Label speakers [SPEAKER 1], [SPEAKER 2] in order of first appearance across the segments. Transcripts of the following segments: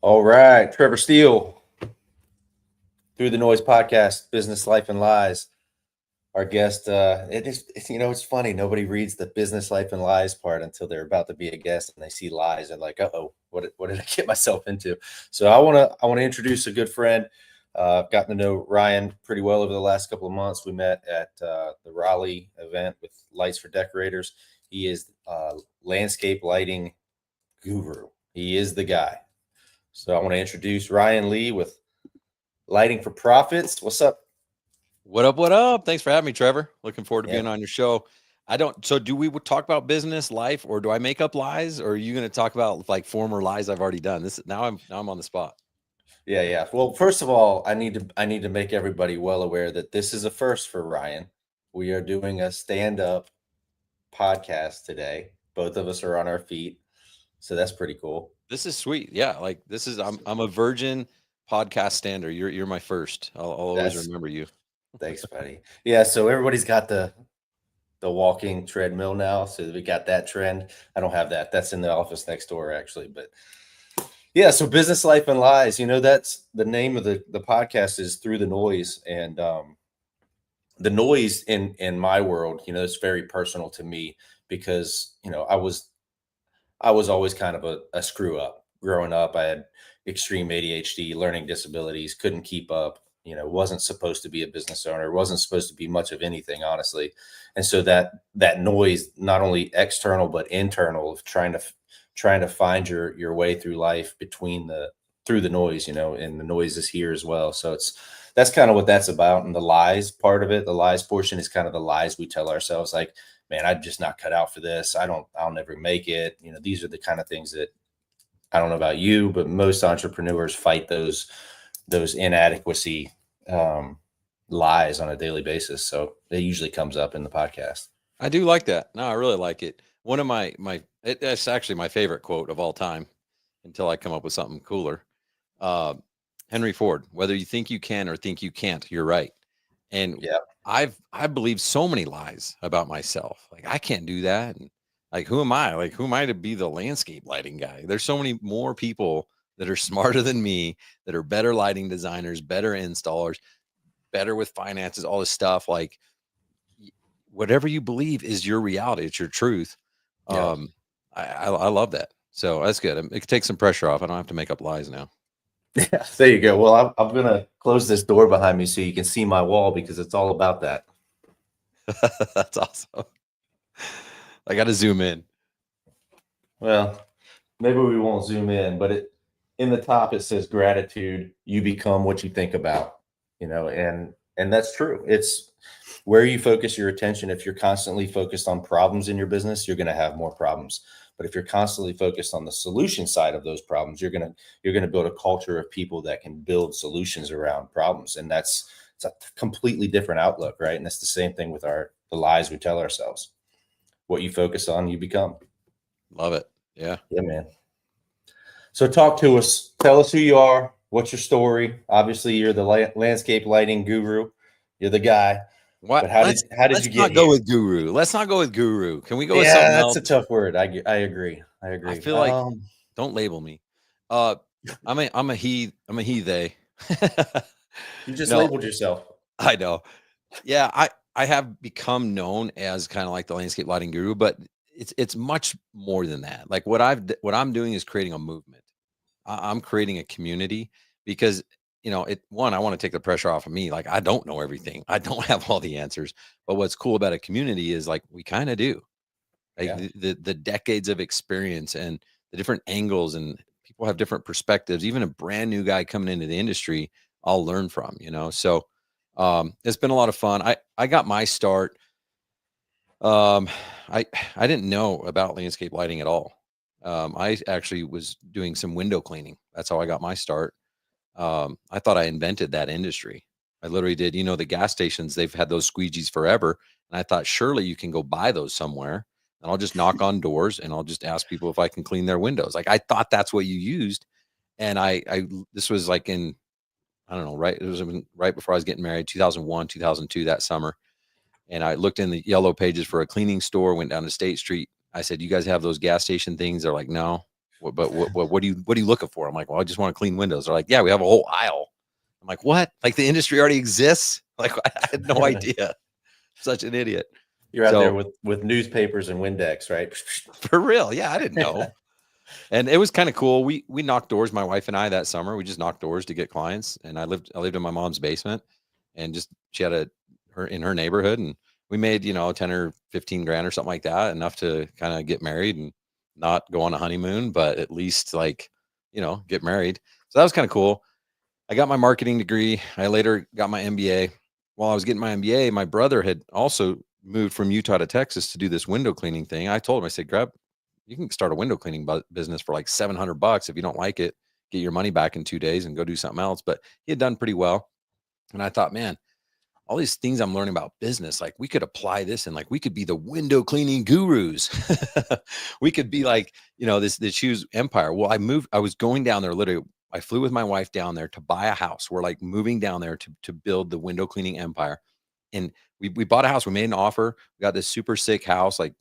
[SPEAKER 1] All right, Trevor Steele, Through the Noise podcast, Business, Life, and Lies. Our guest, it's funny. Nobody reads the business, life, and lies part until they're about to be a guest and they see lies and like, uh-oh, what did I get myself into? So I want to introduce a good friend. I've gotten to know Ryan pretty well over the last couple of months. We met at the Raleigh event with Lights for Decorators. He is landscape lighting guru. He is the guy. So I want to introduce Ryan Lee with Lighting for Profits. What's up?
[SPEAKER 2] What up? What up? Thanks for having me, Trevor. Looking forward to
[SPEAKER 1] Yeah.
[SPEAKER 2] being on your show. So do we talk about business, life, or do I make up lies, or are you going to talk about like former lies I've already done? Now I'm on the spot.
[SPEAKER 1] Yeah. Well, first of all, I need to make everybody well aware that this is a first for Ryan. We are doing a stand-up podcast today. Both of us are on our feet. So that's pretty cool.
[SPEAKER 2] This is sweet. Yeah, like this is I'm a virgin podcast stander. You're my first. I'll always
[SPEAKER 1] That's
[SPEAKER 2] remember you.
[SPEAKER 1] Thanks, buddy. Yeah, so everybody's got the walking treadmill now. So we got that trend. I don't have that. That's in the office next door actually, but yeah, so business, life, and lies. That's the name of the podcast is Through the Noise, and the noise in my world, it's very personal to me because I was always kind of a screw up growing up. I had extreme ADHD, learning disabilities, couldn't keep up. Wasn't supposed to be a business owner, wasn't supposed to be much of anything, honestly. And so that noise, not only external but internal, of trying to find your way through life through the noise, and the noise is here as well. So that's kind of what that's about. And the lies part of it, the lies portion is kind of the lies we tell ourselves, like, man, I'm just not cut out for this. I'll never make it. These are the kind of things that I don't know about you, but most entrepreneurs fight those inadequacy lies on a daily basis. So it usually comes up in the podcast.
[SPEAKER 2] I do like that. No, I really like it. One of it's actually my favorite quote of all time until I come up with something cooler. Uh, Henry Ford, whether you think you can or think you can't, you're right. And
[SPEAKER 1] Yeah.
[SPEAKER 2] I believe so many lies about myself. Like I can't do that. And like who am I? Like who am I to be the landscape lighting guy? There's so many more people that are smarter than me, that are better lighting designers, better installers, better with finances, all this stuff. Like whatever you believe is your reality. It's your truth.
[SPEAKER 1] Yeah.
[SPEAKER 2] Um, I love that. So that's good. It takes some pressure off. I don't have to make up lies now.
[SPEAKER 1] Yeah. There you go. Well, I'm going to close this door behind me so you can see my wall because it's all about that.
[SPEAKER 2] That's awesome. I got to zoom in.
[SPEAKER 1] Well, maybe we won't zoom in, but in the top it says gratitude. You become what you think about, and that's true. It's where you focus your attention. If you're constantly focused on problems in your business, you're going to have more problems. But if you're constantly focused on the solution side of those problems, you're going to build a culture of people that can build solutions around problems. And it's a completely different outlook, right? And it's the same thing with the lies we tell ourselves. What you focus on, you become.
[SPEAKER 2] Love it. Yeah.
[SPEAKER 1] Yeah, man. So talk to us. Tell us who you are. What's your story? Obviously, you're the landscape lighting guru. You're the guy.
[SPEAKER 2] What?
[SPEAKER 1] But how did
[SPEAKER 2] let's
[SPEAKER 1] you get
[SPEAKER 2] not go
[SPEAKER 1] here?
[SPEAKER 2] with guru. Let's not go with guru. Can we go with
[SPEAKER 1] Yeah,
[SPEAKER 2] something
[SPEAKER 1] that's
[SPEAKER 2] else?
[SPEAKER 1] a tough word. I agree.
[SPEAKER 2] I feel like don't label me. I'm a he they.
[SPEAKER 1] You just
[SPEAKER 2] No,
[SPEAKER 1] labeled yourself.
[SPEAKER 2] I know. Yeah, I have become known as kind of like the landscape lighting guru, but it's much more than that. Like what I'm doing is creating a movement. I'm creating a community because I want to take the pressure off of me. Like I don't know everything. I don't have all the answers. But what's cool about a community is like we kind of do. Like
[SPEAKER 1] Yeah.
[SPEAKER 2] the decades of experience and the different angles, and people have different perspectives. Even a brand new guy coming into the industry, I'll learn from, So it's been a lot of fun. I got my start. Um, I didn't know about landscape lighting at all. I actually was doing some window cleaning. That's how I got my start. I thought I invented that industry. I literally did. The gas stations, they've had those squeegees forever. And I thought, surely you can go buy those somewhere. And I'll just knock on doors and I'll just ask people if I can clean their windows. Like I thought that's what you used. And this was like I don't know, right? It was right before I was getting married, 2001, 2002, that summer. And I looked in the yellow pages for a cleaning store, went down to State Street. I said, you guys have those gas station things? They're like, no. what are you looking for? I'm like, well, I just want to clean windows. They're like, yeah, we have a whole aisle. I'm like, what? Like the industry already exists? Like I had no idea. Such an idiot.
[SPEAKER 1] You're out there
[SPEAKER 2] So
[SPEAKER 1] with newspapers and Windex, right?
[SPEAKER 2] for real, yeah, I didn't know. And it was kind of cool. We knocked doors, my wife and I, that summer. We just knocked doors to get clients. And I lived in my mom's basement, and just she had her in her neighborhood, and we made 10 or 15 grand or something like that, enough to kind of get married and not go on a honeymoon, but at least like get married. So that was kind of cool. I got my marketing degree. I later got my MBA. While I was getting my MBA, my brother had also moved from Utah to Texas to do this window cleaning thing. I told him, I said, you can start a window cleaning business for like $700. If you don't like it, get your money back in 2 days and go do something else. But he had done pretty well. And I thought, man, all these things I'm learning about business, like we could apply this, and like we could be the window cleaning gurus. We could be like, this huge empire. Well, I was going down there literally. I flew with my wife down there to buy a house. We're like moving down there to build the window cleaning empire. And we bought a house. We made an offer. We got this super sick house. Like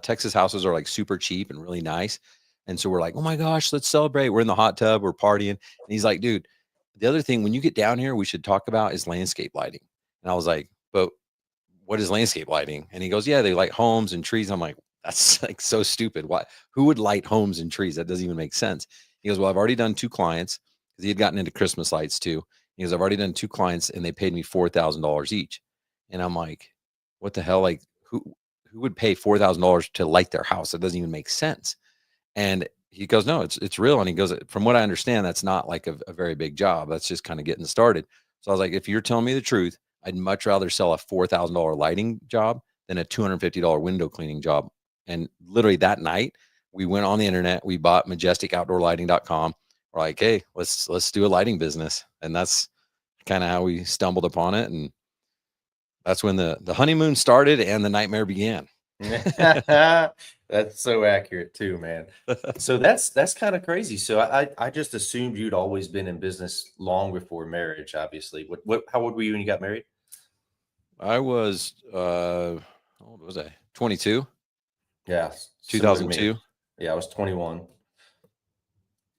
[SPEAKER 2] Texas houses are like super cheap and really nice. And so we're like, oh my gosh, let's celebrate. We're in the hot tub, we're partying. And he's like, dude, the other thing when you get down here, we should talk about is landscape lighting. And I was like, but what is landscape lighting? And he goes, yeah, they light homes and trees. I'm like, that's like so stupid. Why? Who would light homes and trees? That doesn't even make sense. He goes, well, I've already done 2 clients, because he had gotten into Christmas lights too. He goes, I've already done 2 clients and they paid me $4,000 each. And I'm like, what the hell? Like who would pay $4,000 to light their house? That doesn't even make sense. And he goes, no, it's real. And he goes, from what I understand, that's not like a very big job. That's just kind of getting started. So I was like, if you're telling me the truth, I'd much rather sell a $4,000 lighting job than a $250 window cleaning job. And literally that night, we went on the internet, we bought majesticoutdoorlighting.com. We're like, hey, let's do a lighting business. And that's kind of how we stumbled upon it. And that's when the honeymoon started and the nightmare began.
[SPEAKER 1] That's so accurate too, man. So that's kind of crazy. So I just assumed you'd always been in business long before marriage, obviously. How old were you when you got married?
[SPEAKER 2] I was how old was I? 22,
[SPEAKER 1] Yeah, similar to me.
[SPEAKER 2] 2002.
[SPEAKER 1] Yeah, I was 21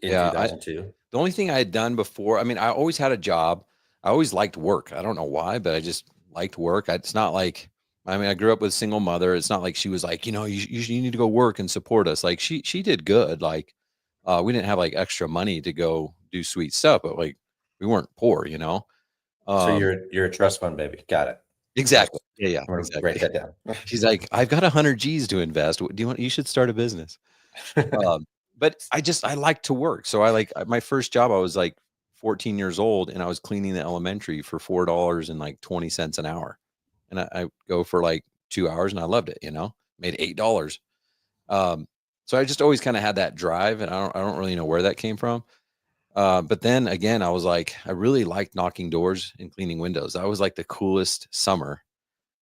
[SPEAKER 1] in
[SPEAKER 2] Yeah,
[SPEAKER 1] 2002.
[SPEAKER 2] the only thing I had done before, I mean, I always had a job. I always liked work. I don't know why, but I just liked work. It's not like, I mean, I grew up with a single mother. It's not like she was like, you need to go work and support us. Like she did good. Like we didn't have like extra money to go do sweet stuff, but like we weren't poor.
[SPEAKER 1] So
[SPEAKER 2] Um,
[SPEAKER 1] you're a trust fund baby. Got it.
[SPEAKER 2] exactly. Yeah,
[SPEAKER 1] I'm gonna write
[SPEAKER 2] exactly.
[SPEAKER 1] that down.
[SPEAKER 2] She's like, I've got 100 G's to invest. You should start a business. But I like to work. So my first job, I was like 14 years old, and I was cleaning the elementary for $4 and like 20 cents an hour. And I go for like 2 hours, and I loved it, made $8. So I just always kind of had that drive, and I don't really know where that came from. But then again, I was like, I really liked knocking doors and cleaning windows. That was like the coolest summer.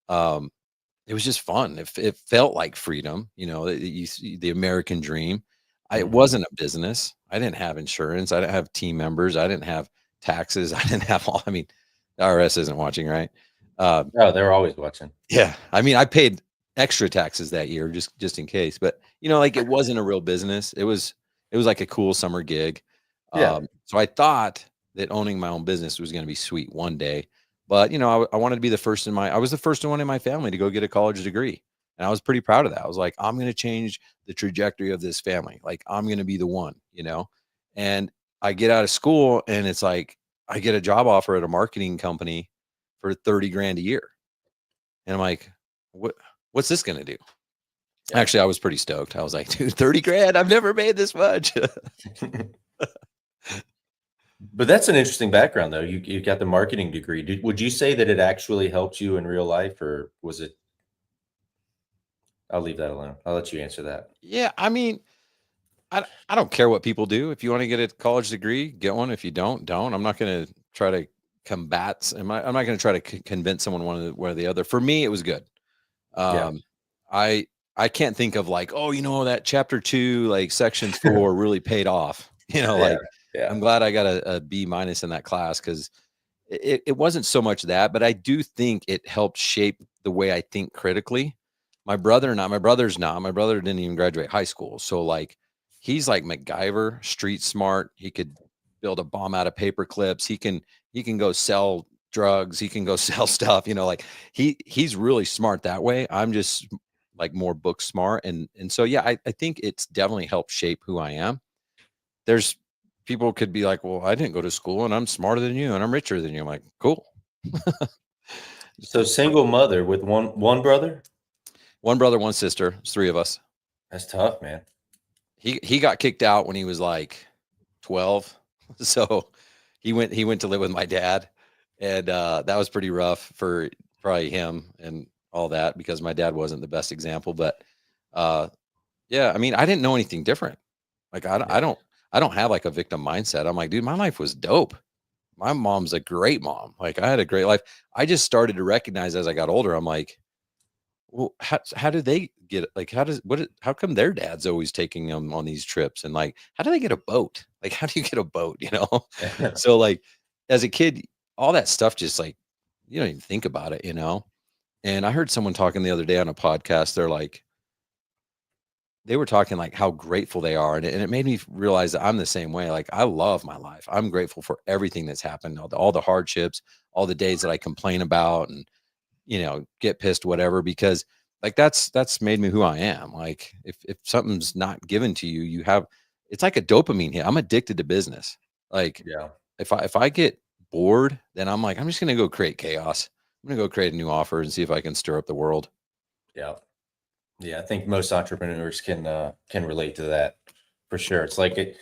[SPEAKER 2] Um, it was just fun. It felt like freedom, the American dream. It
[SPEAKER 1] Mhm.
[SPEAKER 2] wasn't a business. I didn't have insurance. I didn't have team members. I didn't have taxes. I didn't have I mean, the IRS isn't watching, right? Um,
[SPEAKER 1] Oh, they're always watching.
[SPEAKER 2] yeah. I mean, I paid extra taxes that year just in case, but like it wasn't a real business. It was like a cool summer gig.
[SPEAKER 1] Yeah.
[SPEAKER 2] So I thought that owning my own business was going to be sweet one day, but I wanted to be the first I was the first one in my family to go get a college degree. And I was pretty proud of that. I was like, I'm going to change the trajectory of this family. Like I'm going to be the one. And I get out of school, and it's like, I get a job offer at a marketing company for 30 grand a year. And I'm like, what's this going to do?
[SPEAKER 1] Yeah.
[SPEAKER 2] Actually, I was pretty stoked. I was like, dude, 30 grand. I've never made this much.
[SPEAKER 1] But that's an interesting background, though. You got the marketing degree. Would you say that it actually helped you in real life, or was it? I'll leave that alone. I'll let you answer that.
[SPEAKER 2] Yeah. I mean, I don't care what people do. If you want to get a college degree, get one. If you don't. I'm not going to try to combat. I'm not going to try to convince someone one or the other. For me, it was good.
[SPEAKER 1] Yeah.
[SPEAKER 2] Um, I can't think of like, oh, that chapter 2, like section 4 really paid off.
[SPEAKER 1] Yeah.
[SPEAKER 2] Like
[SPEAKER 1] Yeah.
[SPEAKER 2] I'm glad I got a B minus in that class, because it wasn't so much that, but I do think it helped shape the way I think critically. My brother didn't even graduate high school. So like he's like MacGyver, street smart. He could build a bomb out of paper clips. He can go sell drugs. He can go sell stuff. Like he's really smart that way. I'm just like more book smart, and so yeah, I think it's definitely helped shape who I am. There's people could be like, well, I didn't go to school and I'm smarter than you and I'm richer than you. I'm like, cool.
[SPEAKER 1] So single mother with one brother?
[SPEAKER 2] One brother, one sister. It's three of us.
[SPEAKER 1] That's tough, man.
[SPEAKER 2] He got kicked out when he was like 12. So he went to live with my dad. And that was pretty rough for probably him and all that because my dad wasn't the best example. But uh yeah, I mean, I didn't know anything different. Like
[SPEAKER 1] Yeah.
[SPEAKER 2] I don't have like a victim mindset. I'm like, dude, my life was dope. My mom's a great mom. Like I had a great life. I just started to recognize as I got older, I'm like, well, how do they get like how come their dad's always taking them on these trips? And like, how do they get a boat? Like, how do you get a boat? So like as a kid, all that stuff just like you don't even think about it. And I heard someone talking the other day on a podcast. They're like, they were talking like how grateful they are. And it made me realize that I'm the same way. Like I love my life. I'm grateful for everything that's happened, all the hardships, all the days that I complain about and get pissed, whatever, because like that's made me who I am. Like if something's not given to you, it's like a dopamine hit. I'm addicted to business. Like
[SPEAKER 1] Yeah.
[SPEAKER 2] if I get bored, then I'm like, I'm just gonna go create chaos. I'm gonna go create a new offer and see if I can stir up the world.
[SPEAKER 1] Yeah. Yeah, I think most entrepreneurs can relate to that for sure. It's like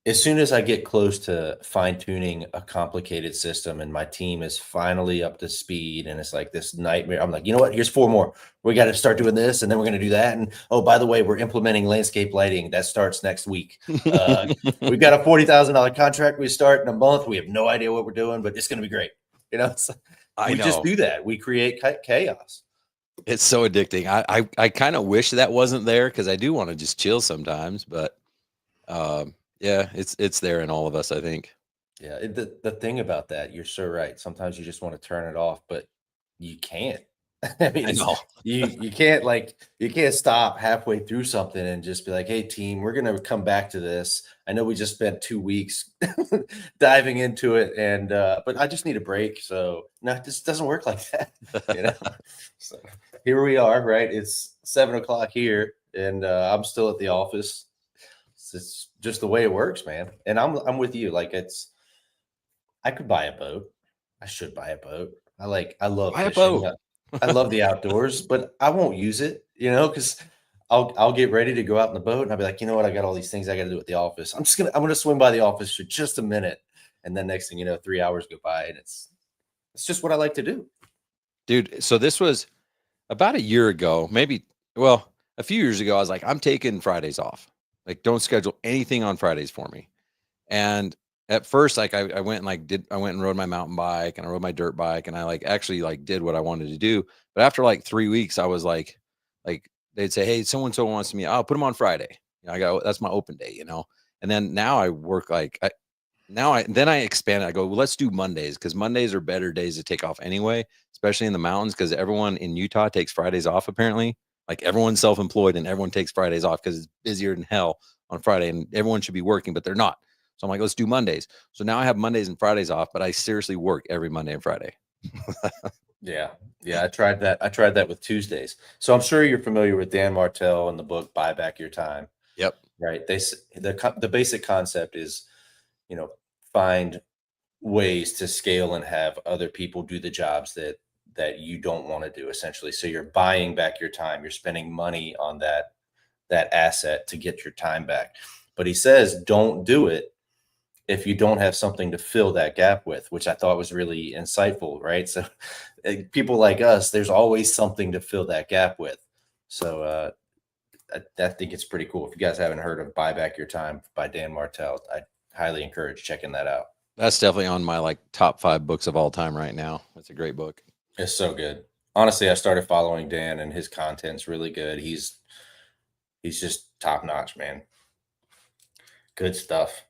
[SPEAKER 1] as soon as I get close to fine tuning a complicated system and my team is finally up to speed and it's like this nightmare, I'm like, you know what? Here's four more. We got to start doing this and then we're going to do that. And oh, by the way, we're implementing landscape lighting. That starts next week. We've got a $40,000 contract. We start in a month. We have no idea what we're doing, but it's going to be great.
[SPEAKER 2] I
[SPEAKER 1] We just
[SPEAKER 2] know.
[SPEAKER 1] do that. We create chaos.
[SPEAKER 2] It's so addicting. I kind of wish that wasn't there because I do want to just chill sometimes, but yeah, it's there in all of us, I think.
[SPEAKER 1] Yeah, the thing about that, you're so right. Sometimes you just want to turn it off, but you can't. I mean,
[SPEAKER 2] I know.
[SPEAKER 1] you can't you can't stop halfway through something and just be like, "Hey, team, we're gonna come back to this." I know we just spent 2 weeks diving into it, and but I just need a break. So no, this doesn't work like that, you know. So here we are, right? It's 7 o'clock here, and I'm still at the office. It's just the way it works, man. And I'm with you. Like I could buy a boat. I should buy a boat. I love
[SPEAKER 2] Buy a
[SPEAKER 1] fishing.
[SPEAKER 2] boat.
[SPEAKER 1] I love the outdoors, but I won't use it, because I'll get ready to go out in the boat and I'll be like, you know what, I got all these things I got to do at the office. I'm gonna swing by the office for just a minute, and then next thing you know, 3 hours go by, and it's just what I like to do.
[SPEAKER 2] Dude, so this was about a year ago, maybe, well, a few years ago. I was like, I'm taking Fridays off. Like, don't schedule anything on Fridays for me. And at first, like I went and I went and rode my mountain bike and I rode my dirt bike and I like actually like did what I wanted to do. But after like 3 weeks, I was like they'd say, hey, so and so wants me. I'll put them on Friday. I got that's my open day. And then now I work then I expand it. I go, well, let's do Mondays because Mondays are better days to take off anyway, especially in the mountains because everyone in Utah takes Fridays off apparently. Like everyone's self-employed and everyone takes Fridays off because it's busier than hell on Friday and everyone should be working, but they're not. So I'm like, let's do Mondays. So now I have Mondays and Fridays off, but I seriously work every Monday and Friday.
[SPEAKER 1] Yeah. Yeah, I tried that. I tried that with Tuesdays. So I'm sure you're familiar with Dan Martell and the book Buy Back Your Time,
[SPEAKER 2] Yep.
[SPEAKER 1] right? The basic concept is, you know, find ways to scale and have other people do the jobs that you don't want to do, essentially. So you're buying back your time. You're spending money on that asset to get your time back. But he says don't do it if you don't have something to fill that gap with, which I thought was really insightful, right? So people like us, there's always something to fill that gap with. So I think it's pretty cool. If you guys haven't heard of Buy Back Your Time by Dan Martell, I highly encourage checking that out.
[SPEAKER 2] That's definitely on my like top 5 books of all time right now. It's a great book.
[SPEAKER 1] It's so good. Honestly, I started following Dan and his content's really good. He's just top notch, man. Good stuff.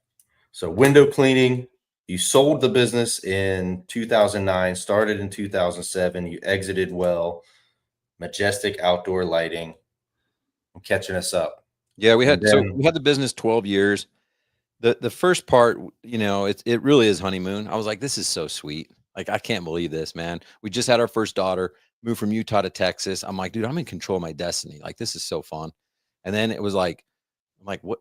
[SPEAKER 1] So window cleaning, you sold the business in 2009, started in 2007, you exited well, majestic outdoor lighting. I'm catching us up.
[SPEAKER 2] Yeah,
[SPEAKER 1] And then,
[SPEAKER 2] we had the business 12 years. The first part, it really is honeymoon. I was like, this is so sweet. Like, I can't believe this, man. We just had our first daughter, moved from Utah to Texas. I'm like, dude, I'm in control of my destiny. Like, this is so fun. And then it was like, I'm like, what?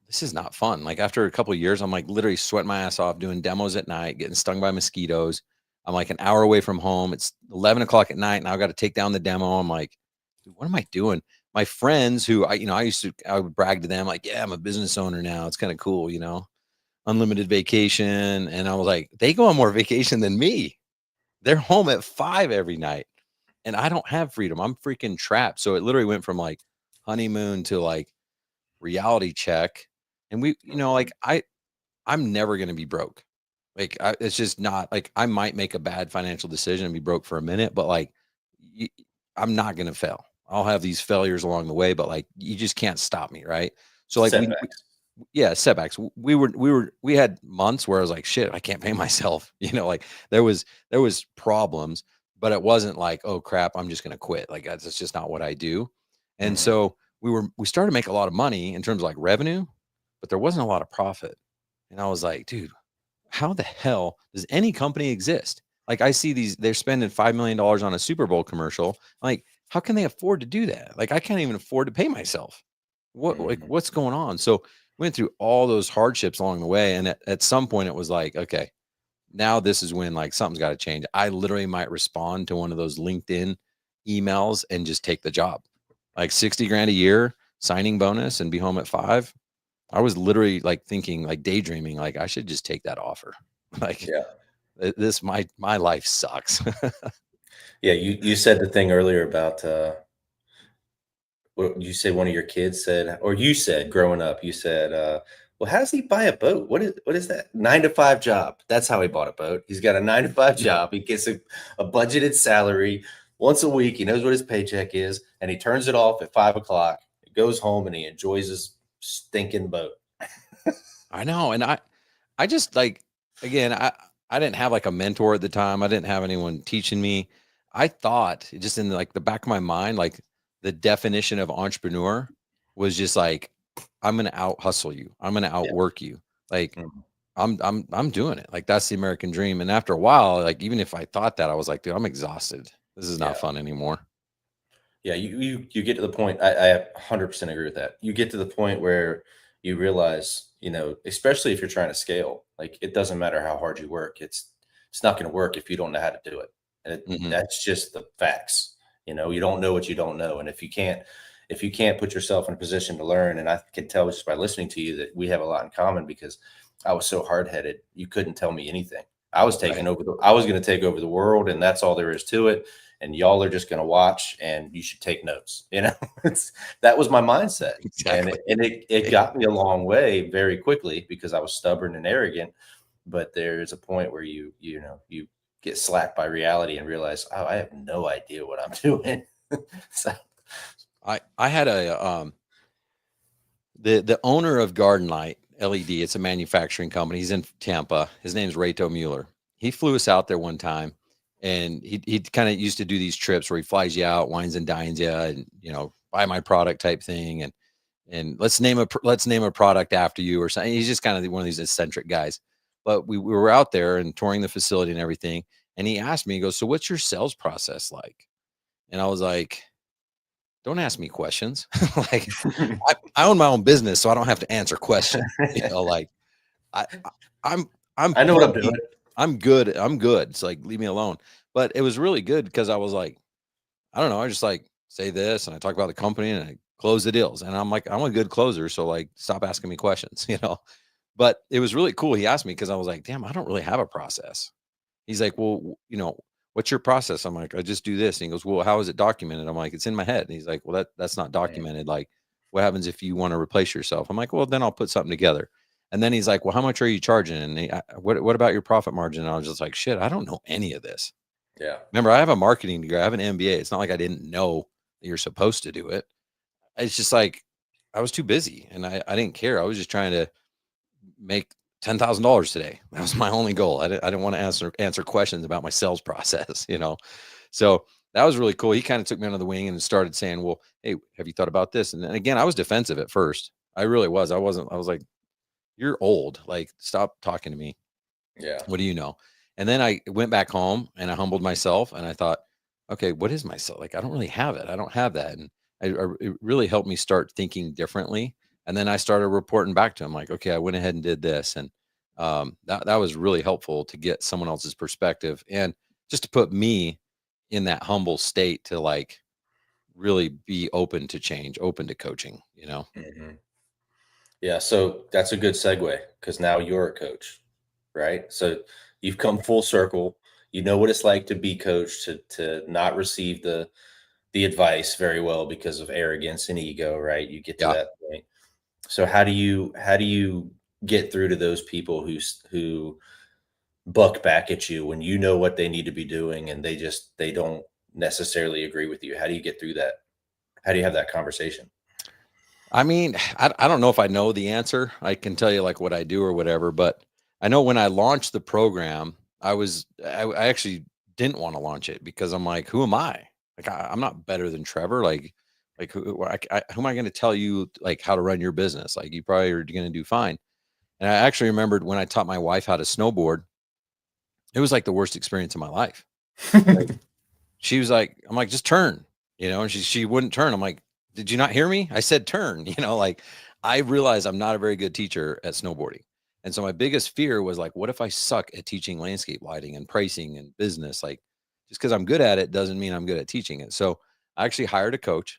[SPEAKER 2] This is not fun. Like, after a couple of years, I'm like literally sweating my ass off doing demos at night, getting stung by mosquitoes. I'm like an hour away from home. It's 11 o'clock at night, and I've got to take down the demo. I'm like, dude, what am I doing? My friends who I would brag to them like, yeah, I'm a business owner now. It's kind of cool, unlimited vacation. And I was like, they go on more vacation than me. They're home at 5 every night. And I don't have freedom. I'm freaking trapped. So it literally went from like honeymoon to like reality check. And like I'm never gonna be broke. Like it's just not like I might make a bad financial decision and be broke for a minute, but like y- I'm not gonna fail. I'll have these failures along the way, but like you just can't stop me, right? So like
[SPEAKER 1] setbacks.
[SPEAKER 2] yeah, setbacks. We had months where I was like, shit, I can't pay myself. Like there was problems, but it wasn't like, oh crap, I'm just gonna quit. Like that's just not what I do. And
[SPEAKER 1] Mhm.
[SPEAKER 2] so we started to make a lot of money in terms of like revenue, but there wasn't a lot of profit. And I was like, dude, how the hell does any company exist? Like I see they're spending $5 million on a Super Bowl commercial. Like, how can they afford to do that? Like, I can't even afford to pay myself.
[SPEAKER 1] Mhm.
[SPEAKER 2] What's going on? So went through all those hardships along the way. And at some point it was like, okay, now this is when like something's got to change. I literally might respond to one of those LinkedIn emails and just take the job. Like 60 grand a year signing bonus and be home at 5. I was literally like thinking, like daydreaming, like I should just take that offer. Like
[SPEAKER 1] Yeah.
[SPEAKER 2] this, my life sucks.
[SPEAKER 1] Yeah. You said the thing earlier about, what you say one of your kids said, or you said growing up, you said, well, how does he buy a boat? What is that? 9 to 5 job. That's how he bought a boat. He's got a 9 to 5 job. He gets a budgeted salary once a week. He knows what his paycheck is, and he turns it off at 5 o'clock. He goes home and he enjoys his stinking boat.
[SPEAKER 2] I know, and I just like again, I didn't have like a mentor at the time. I didn't have anyone teaching me. I thought just in like the back of my mind, like the definition of entrepreneur was just like I'm gonna out hustle you. I'm gonna
[SPEAKER 1] Yeah.
[SPEAKER 2] outwork you. Like
[SPEAKER 1] Mhm.
[SPEAKER 2] I'm doing it. Like that's the American dream. And after a while, like even if I thought that, I was like, dude, I'm exhausted. This is not
[SPEAKER 1] Yeah.
[SPEAKER 2] fun anymore.
[SPEAKER 1] Yeah, you get to the point. I 100% agree with that. You get to the point where you realize, especially if you're trying to scale, like it doesn't matter how hard you work. It's not going to work if you don't know how to do it. And
[SPEAKER 2] Hmm.
[SPEAKER 1] that's just the facts. You don't know what you don't know, and if you can't put yourself in a position to learn, and I can tell just by listening to you that we have a lot in common because I was so hard headed. You couldn't tell me anything.
[SPEAKER 2] Right.
[SPEAKER 1] I was going to take over the world, and that's all there is to it, and y'all are just going to watch and you should take notes. It's that was my mindset. And
[SPEAKER 2] Exactly.
[SPEAKER 1] it got me a long way very quickly because I was stubborn and arrogant. But there's a point where you get slapped by reality and realize, oh, I have no idea what I'm doing. So
[SPEAKER 2] I had a the owner of Garden Light LED. It's a manufacturing company. He's in Tampa. His name's Reto Mueller. He flew us out there one time, and he kind of used to do these trips where he flies you out, wines and dines you, and buy my product type thing, and let's name a product after you or something. He's just kind of one of these eccentric guys. But we were out there and touring the facility and everything, and he asked me, he goes, "So what's your sales process like?" And I was like, don't ask me questions. Like I own my own business, so I don't have to answer questions. Like I I'm I'm
[SPEAKER 1] I know what I'm doing.
[SPEAKER 2] pokey. I'm good. I'm good. It's like leave me alone. But it was really good because I was like, I don't know. I just like say this and I talk about the company and I close the deals. And I'm like, I'm a good closer. So like stop asking me questions, But it was really cool. He asked me because I was like, damn, I don't really have a process. He's like, "Well, what's your process?" I'm like, "I just do this." And he goes, "Well, how is it documented?" I'm like, "It's in my head." And he's like, "Well, that's not
[SPEAKER 1] Mm,
[SPEAKER 2] documented. Like, what happens if you want to replace yourself?" I'm like, "Well, then I'll put something together." And then he's like, "Well, how much are you charging?" And what about your profit margin? And I was just like, "Shit, I don't know any of this."
[SPEAKER 1] yeah.
[SPEAKER 2] Remember, I have a marketing degree. I have an MBA. It's not like I didn't know that you're supposed to do it. It's just like I was too busy and I didn't care. I was just trying to make $10,000 today. That was my only goal. I didn't want to answer questions about my sales process. So that was really cool. He kind of took me under the wing and started saying, well, hey, have you thought about this? And then again, I was defensive at first. I really was. I was like, you're old. Like, stop talking to me.
[SPEAKER 1] Yeah.
[SPEAKER 2] What do you know? And then I went back home and I humbled myself and I thought, okay, what is myself? Like, I don't really have it. I don't have that. And it really helped me start thinking differently. And then I started reporting back to him, like, okay, I went ahead and did this. And that was really helpful to get someone else's perspective and just to put me in that humble state to like really be open to change, open to coaching, you know?
[SPEAKER 1] Mhm. Yeah, so that's a good segue because now you're a coach, right? So you've come full circle. You know what it's like to be coached, to not receive the advice very well because of arrogance and ego, right? You get to
[SPEAKER 2] Yeah.
[SPEAKER 1] that point. So how do you get through to those people who buck back at you when you know what they need to be doing and they don't necessarily agree with you? How do you get through that? How do you have that conversation?
[SPEAKER 2] I mean, I don't know if I know the answer. I can tell you like what I do or whatever, but I know when I launched the program, I actually didn't want to launch it because I'm like, who am I? Like I'm not better than Trevor. Like who am I going to tell you like how to run your business? Like you probably are going to do fine. And I actually remembered when I taught my wife how to snowboard, it was like the worst experience of my life. Like she was like, I'm like, just turn, and she wouldn't turn. I'm like, did you not hear me? I said turn, like I realized I'm not a very good teacher at snowboarding. And so my biggest fear was like, what if I suck at teaching landscape lighting and pricing and business? Like just because I'm good at it doesn't mean I'm good at teaching it. So I actually hired a coach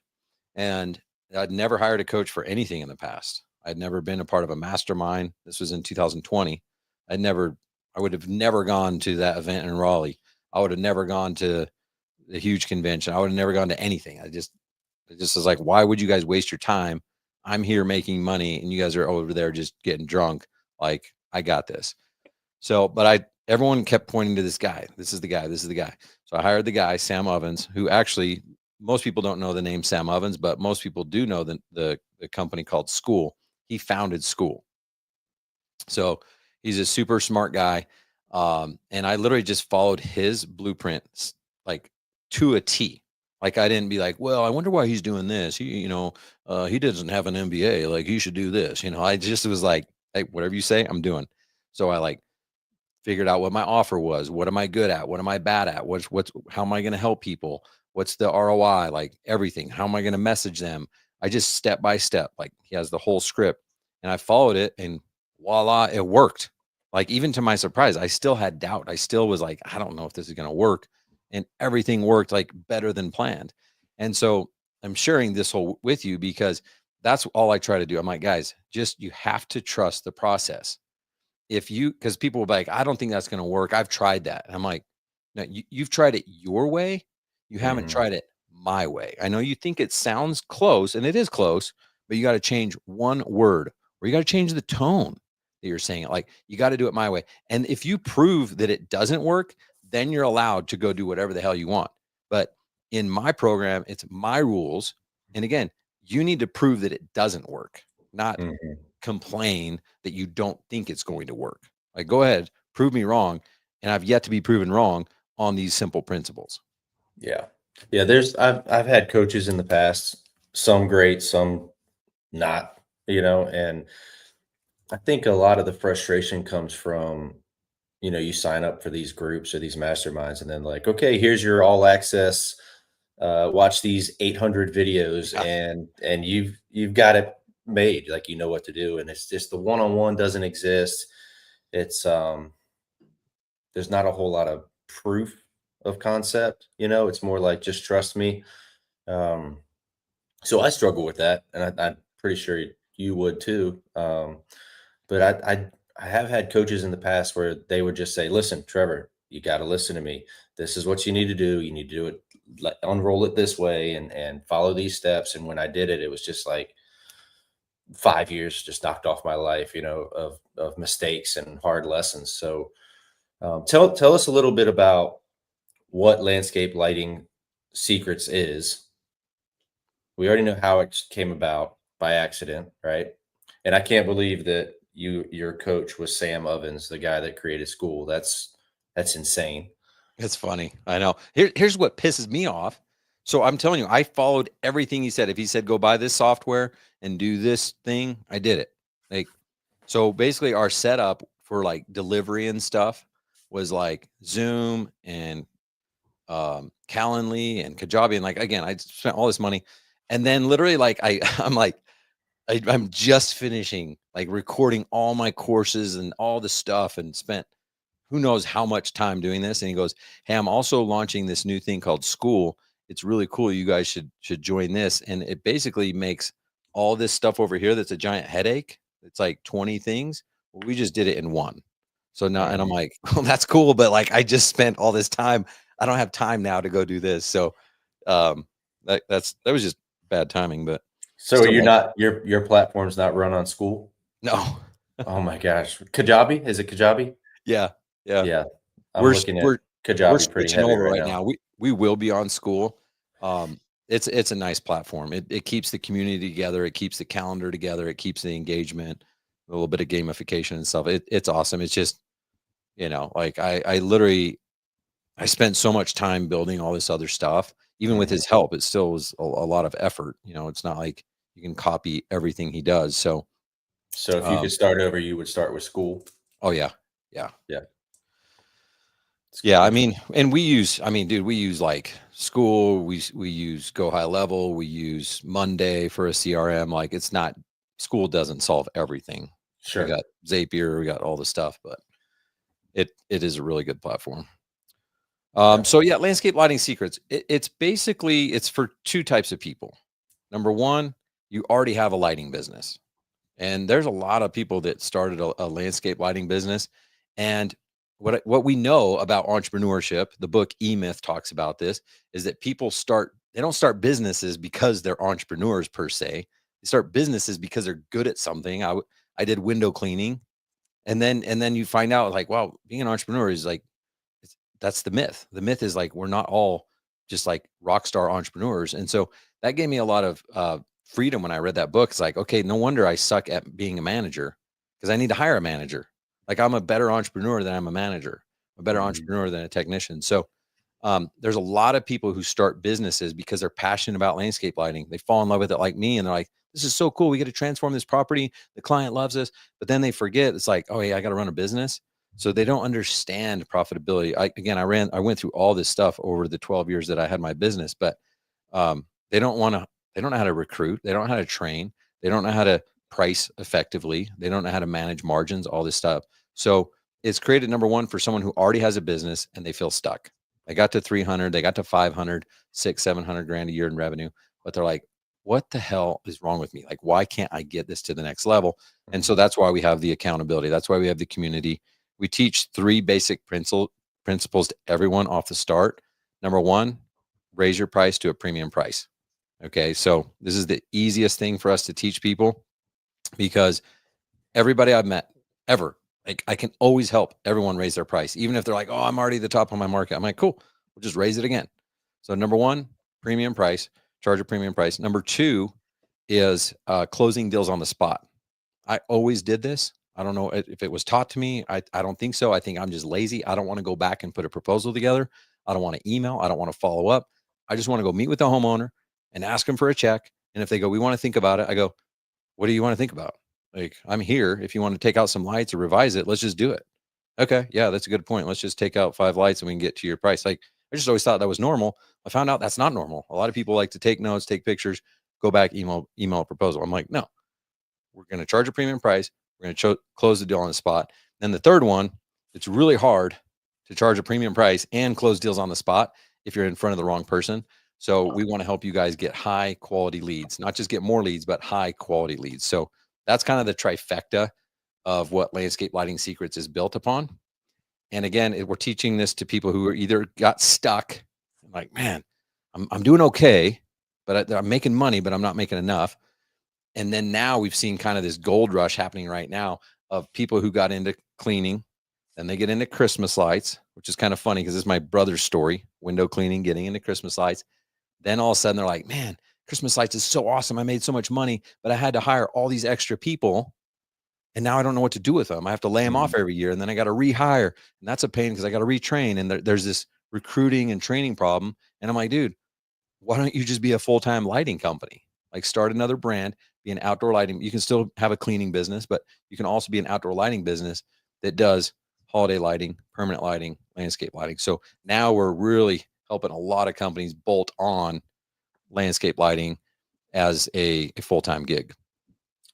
[SPEAKER 2] and I'd never hired a coach for anything in the past. I'd never been a part of a mastermind. This was in 2020. I'd never, I would have never gone to that event in Raleigh. I would have never gone to the huge convention. I would have never gone to anything. It just was like, why would you guys waste your time? I'm here making money and you guys are over there just getting drunk. Like, I got this. So, but everyone kept pointing to this guy. This is the guy. This is the guy. So I hired the guy, Sam Ovens, who actually most people don't know the name Sam Ovens, but most people do know the company called School. He founded School. So he's a super smart guy. And I literally just followed his blueprints like to a T. Like I didn't be like, well, I wonder why he's doing this. He doesn't have an MBA. Like he should do this. I just was like, hey, whatever you say, I'm doing. So I like figured out what my offer was. What am I good at? What am I bad at? How am I going to help people? What's the ROI? Like everything. How am I going to message them? I just step by step, like he has the whole script and I followed it and voila, it worked. Like even to my surprise, I still had doubt. I still was like, I don't know if this is going to work. And everything worked like better than planned. And so I'm sharing this whole with you because that's all I try to do. I'm like, guys, just you have to trust the process if you because people will be like, I don't think that's going to work. I've tried that. And I'm like, no, you've tried it your way. You haven't
[SPEAKER 1] Mhm.
[SPEAKER 2] tried it my way. I know you think it sounds close, and it is close, but you got to change one word or you got to change the tone that you're saying it. Like you got to do it my way. And if you prove that it doesn't work, then you're allowed to go do whatever the hell you want. But in my program, it's my rules. And again, you need to prove that it doesn't work, not
[SPEAKER 1] Mhm.
[SPEAKER 2] complain that you don't think it's going to work. Like, go ahead, prove me wrong. And I've yet to be proven wrong on these simple principles.
[SPEAKER 1] Yeah. Yeah, I've had coaches in the past, some great, some not, and I think a lot of the frustration comes from, you sign up for these groups or these masterminds and then like, okay, here's your all access, watch these 800 videos
[SPEAKER 2] Yeah.
[SPEAKER 1] and you've got it made, like you know what to do. And it's just the one-on-one doesn't exist. It's there's not a whole lot of proof of concept, it's more like just trust me. Um, so I struggle with that, and I'm pretty sure you would too. But I have had coaches in the past where they would just say, "Listen, Trevor, you got to listen to me. This is what you need to do. You need to do it, like, unroll it this way, and follow these steps." And when I did it, it was just like 5 years just knocked off my life, of mistakes and hard lessons. So tell us a little bit about what landscape lighting secrets is. We already know how it came about by accident, right? And I can't believe that your coach was Sam Ovens, the guy that created School. That's insane.
[SPEAKER 2] It's funny. I know. Here's what pisses me off. So I'm telling you, I followed everything he said. If he said go buy this software and do this thing, I did it. Like, so basically our setup for like delivery and stuff was like Zoom and Calendly and Kajabi. And like again, I spent all this money. And then literally like I'm like, I'm just finishing like recording all my courses and all the stuff and spent who knows how much time doing this. And he goes, "Hey, I'm also launching this new thing called School. It's really cool. You guys should join this." And it basically makes all this stuff over here that's a giant headache. It's like 20 things. Well, we just did it in one. So now, and I'm
[SPEAKER 1] Mhm.
[SPEAKER 2] like, well, that's cool, but like I just spent all this time. I don't have time now to go do this. So that was just bad timing, but
[SPEAKER 1] So
[SPEAKER 2] still
[SPEAKER 1] you're
[SPEAKER 2] love it.
[SPEAKER 1] not your platform's not run on School?
[SPEAKER 2] No.
[SPEAKER 1] Oh my gosh. Kajabi? Is it Kajabi?
[SPEAKER 2] Yeah. Yeah.
[SPEAKER 1] Yeah. I'm
[SPEAKER 2] We're
[SPEAKER 1] looking at
[SPEAKER 2] we're we're
[SPEAKER 1] Kajabi pretty
[SPEAKER 2] switching
[SPEAKER 1] heavy
[SPEAKER 2] over
[SPEAKER 1] right
[SPEAKER 2] right
[SPEAKER 1] now.
[SPEAKER 2] now. We will be on School. It's a nice platform. It keeps the community together. It keeps the calendar together. It keeps the engagement, a little bit of gamification and stuff. It's awesome. It's just, like I literally I spent so much time building all this other stuff. Even with
[SPEAKER 1] Mhm.
[SPEAKER 2] his help, it still was a lot of effort. It's not like you can copy everything he does. So,
[SPEAKER 1] So if you could
[SPEAKER 2] um,
[SPEAKER 1] start over, you would start with School?
[SPEAKER 2] oh yeah, yeah.
[SPEAKER 1] Yeah. It's
[SPEAKER 2] Yeah, I
[SPEAKER 1] it's
[SPEAKER 2] mean, and dude, we use like School, we use Go High Level, we use Monday for a CRM. Like it's not School doesn't solve everything. We
[SPEAKER 1] sure.
[SPEAKER 2] got Zapier, we got all the stuff, but it is a really good platform.
[SPEAKER 1] Okay.
[SPEAKER 2] So yeah, landscape lighting secrets. It's basically it's for two types of people. Number one, you already have a lighting business. And there's a lot of people that started a landscape lighting business. And what we know about entrepreneurship, the book E Myth talks about this, is that they don't start businesses because they're entrepreneurs per se. They start businesses because they're good at something. I did window cleaning, and then you find out like, wow, being an entrepreneur is like that's the myth. The myth is like we're not all just like rock star entrepreneurs, and so that gave me a lot of freedom when I read that book. It's like, okay, no wonder I suck at being a manager because I need to hire a manager. Like I'm a better entrepreneur than I'm a manager, a better
[SPEAKER 1] Mhm.
[SPEAKER 2] entrepreneur than a technician. So there's a lot of people who start businesses because they're passionate about landscape lighting. They fall in love with it like me, and they're like, "This is so cool. We get to transform this property. The client loves us." But then they forget it's like, "Oh yeah, I got to run a business." So they don't understand profitability. I went through all this stuff over the 12 years that I had my business, but they don't want to. They don't know how to recruit. They don't know how to train. They don't know how to price effectively. They don't know how to manage margins. All this stuff. So it's created number one for someone who already has a business and they feel stuck. They got to 300, they got to 500, 700 grand a year in revenue, but they're like, what the hell is wrong with me? Like, why can't I get this to the next level? And so
[SPEAKER 1] Mhm.
[SPEAKER 2] that's why we have the accountability. That's why we have the community. We teach three basic principles to everyone off the start. Number one, raise your price to a premium price. Okay. So this is the easiest thing for us to teach people because everybody I've met ever, like I can always help everyone raise their price, even if they're like, "Oh, I'm already the top of my market." I'm like, "Cool, we'll just raise it again." So number one, premium price, charge a premium price. Number two is closing deals on the spot. I always did this. I don't know if it was taught to me. I don't think so. I think I'm just lazy. I don't want to go back and put a proposal together. I don't want to email. I don't want to follow up. I just want to go meet with the homeowner and ask them for a check. And if they go, "We want to think about it," I go, "What do you want to think about?" Like, I'm here. If you want to take out some lights or revise it, let's just do it. Okay. Yeah, that's a good point. Let's just take out 5 lights and we can get to your price. Like, I just always thought that was normal. I found out that's not normal. A lot of people like to take notes, take pictures, go back, email a proposal. I'm like, no, we're going to charge a premium price. We're going to close the deal on the spot. Then the third one, it's really hard to charge a premium price and close deals on the spot if you're in front of the wrong person. So we want to help you guys get high quality leads, not just get more leads, but high quality leads. So that's kind of the trifecta of what Landscape Lighting Secrets is built upon. And again, we're teaching this to people who are either got stuck, like, man, I'm doing okay, but I'm making money, but I'm not making enough. And then now we've seen kind of this gold rush happening right now of people who got into cleaning, then they get into Christmas lights, which is kind of funny because it's my brother's story, window cleaning, getting into Christmas lights. Then all of a sudden they're like, man, Christmas lights is so awesome. I made so much money, but I had to hire all these extra people. And now I don't know what to do with them. I have to lay them off
[SPEAKER 1] Mhm.
[SPEAKER 2] every year and then I got to rehire. And that's a pain because I got to retrain. And there's this recruiting and training problem. And I'm like, dude, why don't you just be a full-time lighting company? Like start another brand, be an outdoor lighting. You can still have a cleaning business, but you can also be an outdoor lighting business that does holiday lighting, permanent lighting, landscape lighting. So now we're really helping a lot of companies bolt on landscape lighting as a full-time gig.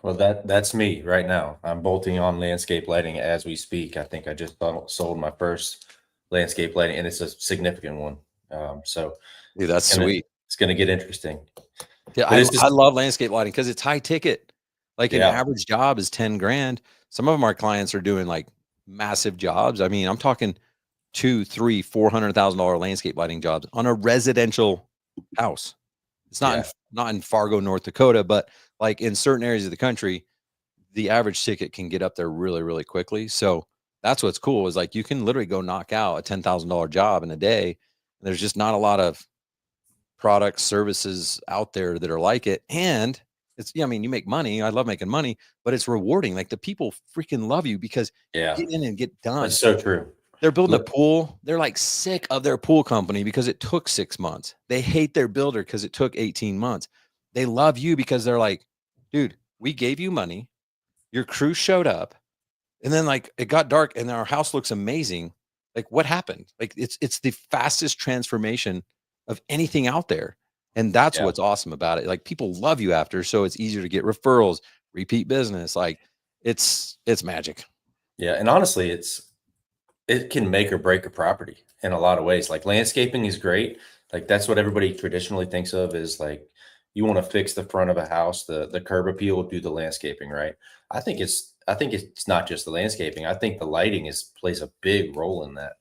[SPEAKER 1] Well, that's me right now. I'm bolting on landscape lighting as we speak. I think I just sold my first landscape lighting, and it's a significant one. So
[SPEAKER 2] Dude, that's sweet.
[SPEAKER 1] it's gonna get interesting.
[SPEAKER 2] Yeah,
[SPEAKER 1] But it's
[SPEAKER 2] I
[SPEAKER 1] just
[SPEAKER 2] love landscape lighting because it's high ticket. Like an
[SPEAKER 1] yeah,
[SPEAKER 2] average job is 10 grand. Some of them our clients are doing like massive jobs. I mean, I'm talking two, three, $400,000 landscape lighting jobs on a residential house. It's
[SPEAKER 1] yeah,
[SPEAKER 2] not in Fargo, North Dakota, but like in certain areas of the country, the average ticket can get up there really, really quickly. So that's what's cool is like you can literally go knock out a $10,000 job in a day. There's just not a lot of products, services out there that are like it. And it's, yeah, I mean, you make money. I love making money, but it's rewarding. Like the people freaking love you because
[SPEAKER 1] yeah.
[SPEAKER 2] you get in and get done.
[SPEAKER 1] That's so true.
[SPEAKER 2] They're building a
[SPEAKER 1] Look,
[SPEAKER 2] pool. They're like sick of their pool company because it took 6 months. They hate their builder because it took 18 months. They love you because they're like, dude, we gave you money. Your crew showed up and then like it got dark and our house looks amazing. Like what happened? Like it's the fastest transformation of anything out there. And that's
[SPEAKER 1] yeah,
[SPEAKER 2] what's awesome about it. Like people love you after, so it's easier to get referrals, repeat business. Like it's magic.
[SPEAKER 1] yeah. And honestly, it can make or break a property in a lot of ways. Like landscaping is great. Like that's what everybody traditionally thinks of is like you want to fix the front of a house, the curb appeal, do the landscaping, right? I think it's not just the landscaping. I think the lighting is plays a big role in that.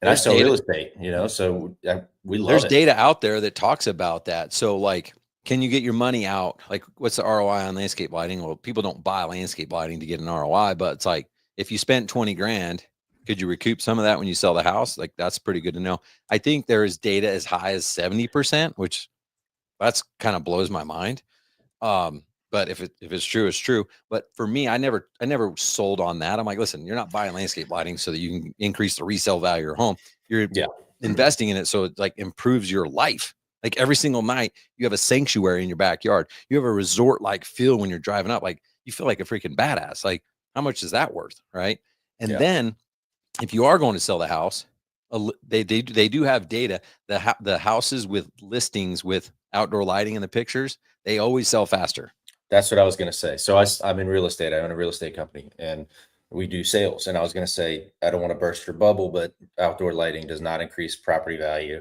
[SPEAKER 1] And I
[SPEAKER 2] There's
[SPEAKER 1] sell real
[SPEAKER 2] data
[SPEAKER 1] estate, so we love
[SPEAKER 2] there's
[SPEAKER 1] it.
[SPEAKER 2] data out there that talks about that. So like, can you get your money out? Like, what's the ROI on landscape lighting? Well, people don't buy landscape lighting to get an ROI, but it's like if you spent 20 grand, could you recoup some of that when you sell the house? Like, that's pretty good to know. I think there is data as high as 70%, which that's kind of blows my mind. But if it's true, it's true. But for me, I never sold on that. I'm like, listen, you're not buying landscape lighting so that you can increase the resale value of your home. You're
[SPEAKER 1] Yeah.
[SPEAKER 2] investing in it so it like improves your life. Like every single night, you have a sanctuary in your backyard. You have a resort like feel when you're driving up. Like you feel like a freaking badass. Like how much is that worth, right? And
[SPEAKER 1] Yeah.
[SPEAKER 2] then if you are going to sell the house, they do have data. The houses with listings with outdoor lighting in the pictures, they always sell faster.
[SPEAKER 1] That's what I was going to say. So I'm in real estate. I own a real estate company and we do sales. And I was going to say, I don't want to burst your bubble, but outdoor lighting does not increase property value.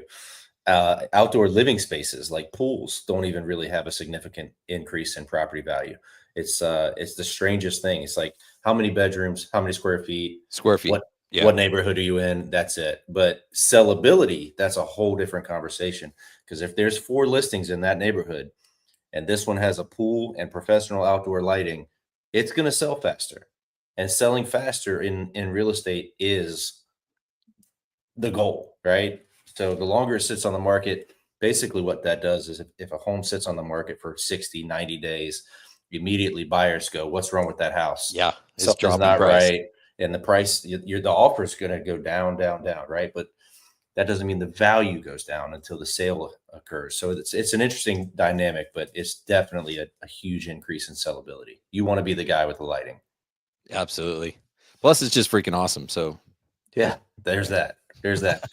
[SPEAKER 1] Outdoor living spaces like pools don't even really have a significant increase in property value. It's the strangest thing. It's like how many bedrooms, how many square feet,
[SPEAKER 2] Square feet.
[SPEAKER 1] what
[SPEAKER 2] Yeah.
[SPEAKER 1] what neighborhood are you in? That's it. But sellability, that's a whole different conversation. Because if there's 4 listings in that neighborhood, and this one has a pool and professional outdoor lighting, it's going to sell faster. And selling faster in real estate is the goal, right? So the longer it sits on the market, basically what that does is if a home sits on the market for 60, 90 days, immediately buyers go, what's wrong with that house?
[SPEAKER 2] Yeah. It's
[SPEAKER 1] Something's
[SPEAKER 2] dropping
[SPEAKER 1] not
[SPEAKER 2] price.
[SPEAKER 1] right. And the price, the offer is going to go down, down, down, right? But that doesn't mean the value goes down until the sale occurs. So it's an interesting dynamic, but it's definitely a huge increase in sellability. You want to be the guy with the lighting.
[SPEAKER 2] Absolutely. Plus, it's just freaking awesome. So,
[SPEAKER 1] Yeah, there's that. There's that.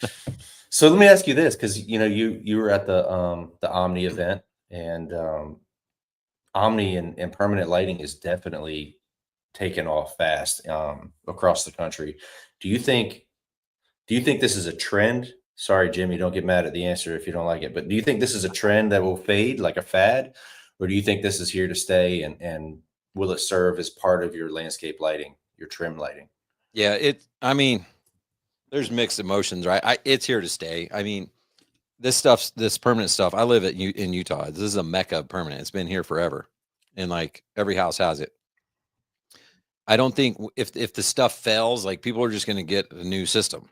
[SPEAKER 1] So let me ask you this, because you were at the Omni event, and Omni and permanent lighting is definitely taken off fast across the country. Do you think Do you think this is a trend? Sorry, Jimmy, don't get mad at the answer if you don't like it. But do you think this is a trend that will fade like a fad? Or do you think this is here to stay and will it serve as part of your landscape lighting, your trim lighting?
[SPEAKER 2] yeah, I mean, there's mixed emotions, right? It's here to stay. I mean, this permanent stuff. I live in Utah. This is a mecca of permanent. It's been here forever, and like every house has it. I don't think if the stuff fails, like people are just going to get a new system.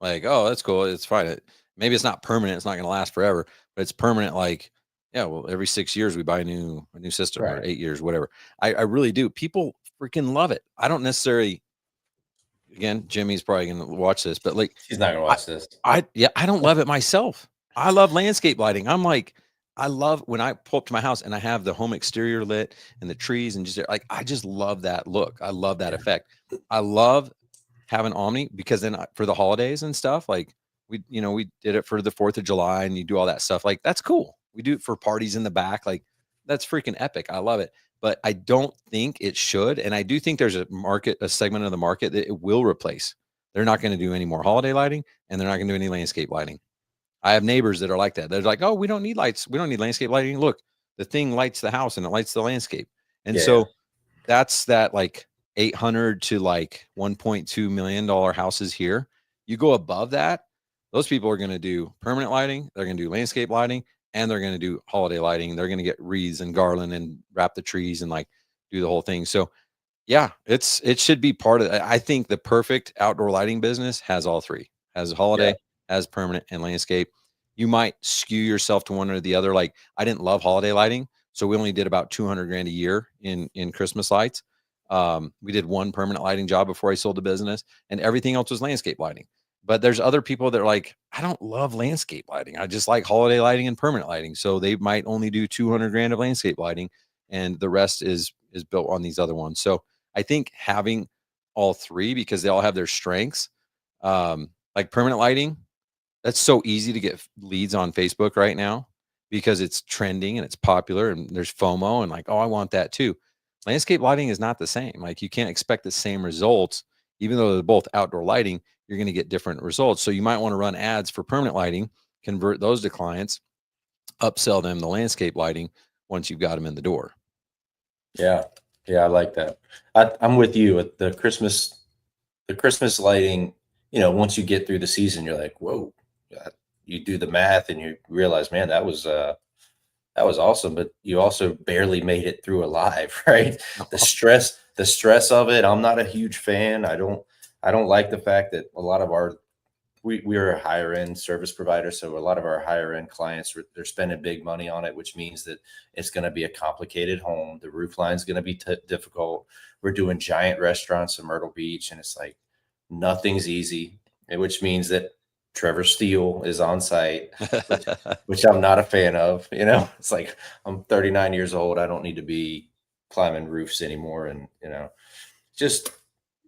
[SPEAKER 2] Like, oh, that's cool. It's fine. Maybe it's not permanent. It's not going to last forever, but it's permanent. Like, yeah, well, every 6 years we buy a new system or
[SPEAKER 1] Right.
[SPEAKER 2] 8 years, whatever. I really do. People freaking love it. I don't necessarily again, Jimmy's probably going to watch this, but like,
[SPEAKER 1] She's not gonna
[SPEAKER 2] I,
[SPEAKER 1] watch this.
[SPEAKER 2] yeah, I don't love it myself. I love landscape lighting. I'm like, I love when I pull up to my house and I have the home exterior lit and the trees and just like, I just love that look. I love that
[SPEAKER 1] Yeah.
[SPEAKER 2] effect. I love having Omni because then for the holidays and stuff, like we did it for the 4th of July and you do all that stuff. Like, that's cool. We do it for parties in the back. Like, that's freaking epic. I love it. But I don't think it should. And I do think there's a segment of the market that it will replace. They're not going to do any more holiday lighting and they're not going to do any landscape lighting. I have neighbors that are like that. They're like, "Oh, we don't need lights. We don't need landscape lighting. Look, the thing lights the house and it lights the landscape." And
[SPEAKER 1] Yeah.
[SPEAKER 2] so that's that, like 800 to like $1.2 million houses here. You go above that, those people are going to do permanent lighting, they're going to do landscape lighting, and they're going to do holiday lighting. They're going to get wreaths and garland and wrap the trees and like do the whole thing. So yeah, it should be part of. I think the perfect outdoor lighting business has all three: has
[SPEAKER 1] Yeah.
[SPEAKER 2] holiday, has permanent, and landscape. You might skew yourself to one or the other. Like, I didn't love holiday lighting, so we only did about 200 grand a year in Christmas lights. We did one permanent lighting job before I sold the business, and everything else was landscape lighting. But there's other people that are like, I don't love landscape lighting. I just like holiday lighting and permanent lighting. So they might only do 200 grand of landscape lighting, and the rest is built on these other ones. So I think having all three, because they all have their strengths, like permanent lighting, that's so easy to get leads on Facebook right now because it's trending and it's popular and there's FOMO and like, oh, I want that too. Landscape lighting is not the same. Like, you can't expect the same results, even though they're both outdoor lighting. You're going to get different results. So you might want to run ads for permanent lighting, convert those to clients, upsell them the landscape lighting once you've got them in the door.
[SPEAKER 1] Yeah. Yeah. I like that. I'm with you at the Christmas lighting. Once you get through the season, you're like, whoa. You do the math and you realize, man, that was awesome, but you also barely made it through alive, right? The stress of it. I'm not a huge fan. I don't like the fact that a lot of we are a higher end service provider, so a lot of our higher end clients, they're spending big money on it, which means that it's going to be a complicated home. The roof line is going to be difficult. We're doing giant restaurants in Myrtle Beach, and it's like nothing's easy, which means that Trevor Steele is on site, which I'm not a fan of. It's like, I'm 39 years old. I don't need to be climbing roofs anymore, and just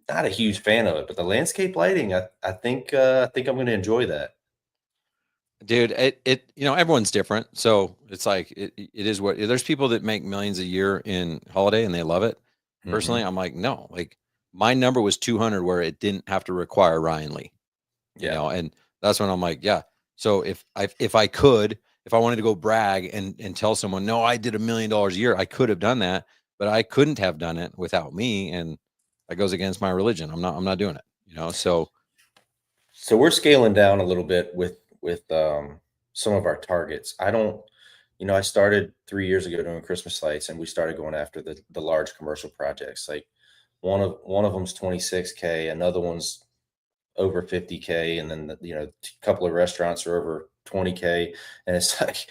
[SPEAKER 1] not a huge fan of it. But the landscape lighting, I think I'm going to enjoy that.
[SPEAKER 2] Dude, everyone's different. So it's like, it is what there's people that make millions a year in holiday and they love it. Personally,
[SPEAKER 1] Hmm.
[SPEAKER 2] I'm like, no, like my number was 200 where it didn't have to require Ryan Lee,
[SPEAKER 1] Yeah.
[SPEAKER 2] and that's when I'm like, yeah. So if I wanted to go brag and tell someone, no, I did $1 million a year, I could have done that, but I couldn't have done it without me. And that goes against my religion. I'm not doing it. So
[SPEAKER 1] So we're scaling down a little bit with some of our targets. I don't, I started 3 years ago doing Christmas lights, and we started going after the large commercial projects. Like one of them's 26K, another one's over 50K, and then a couple of restaurants are over 20K, and it's like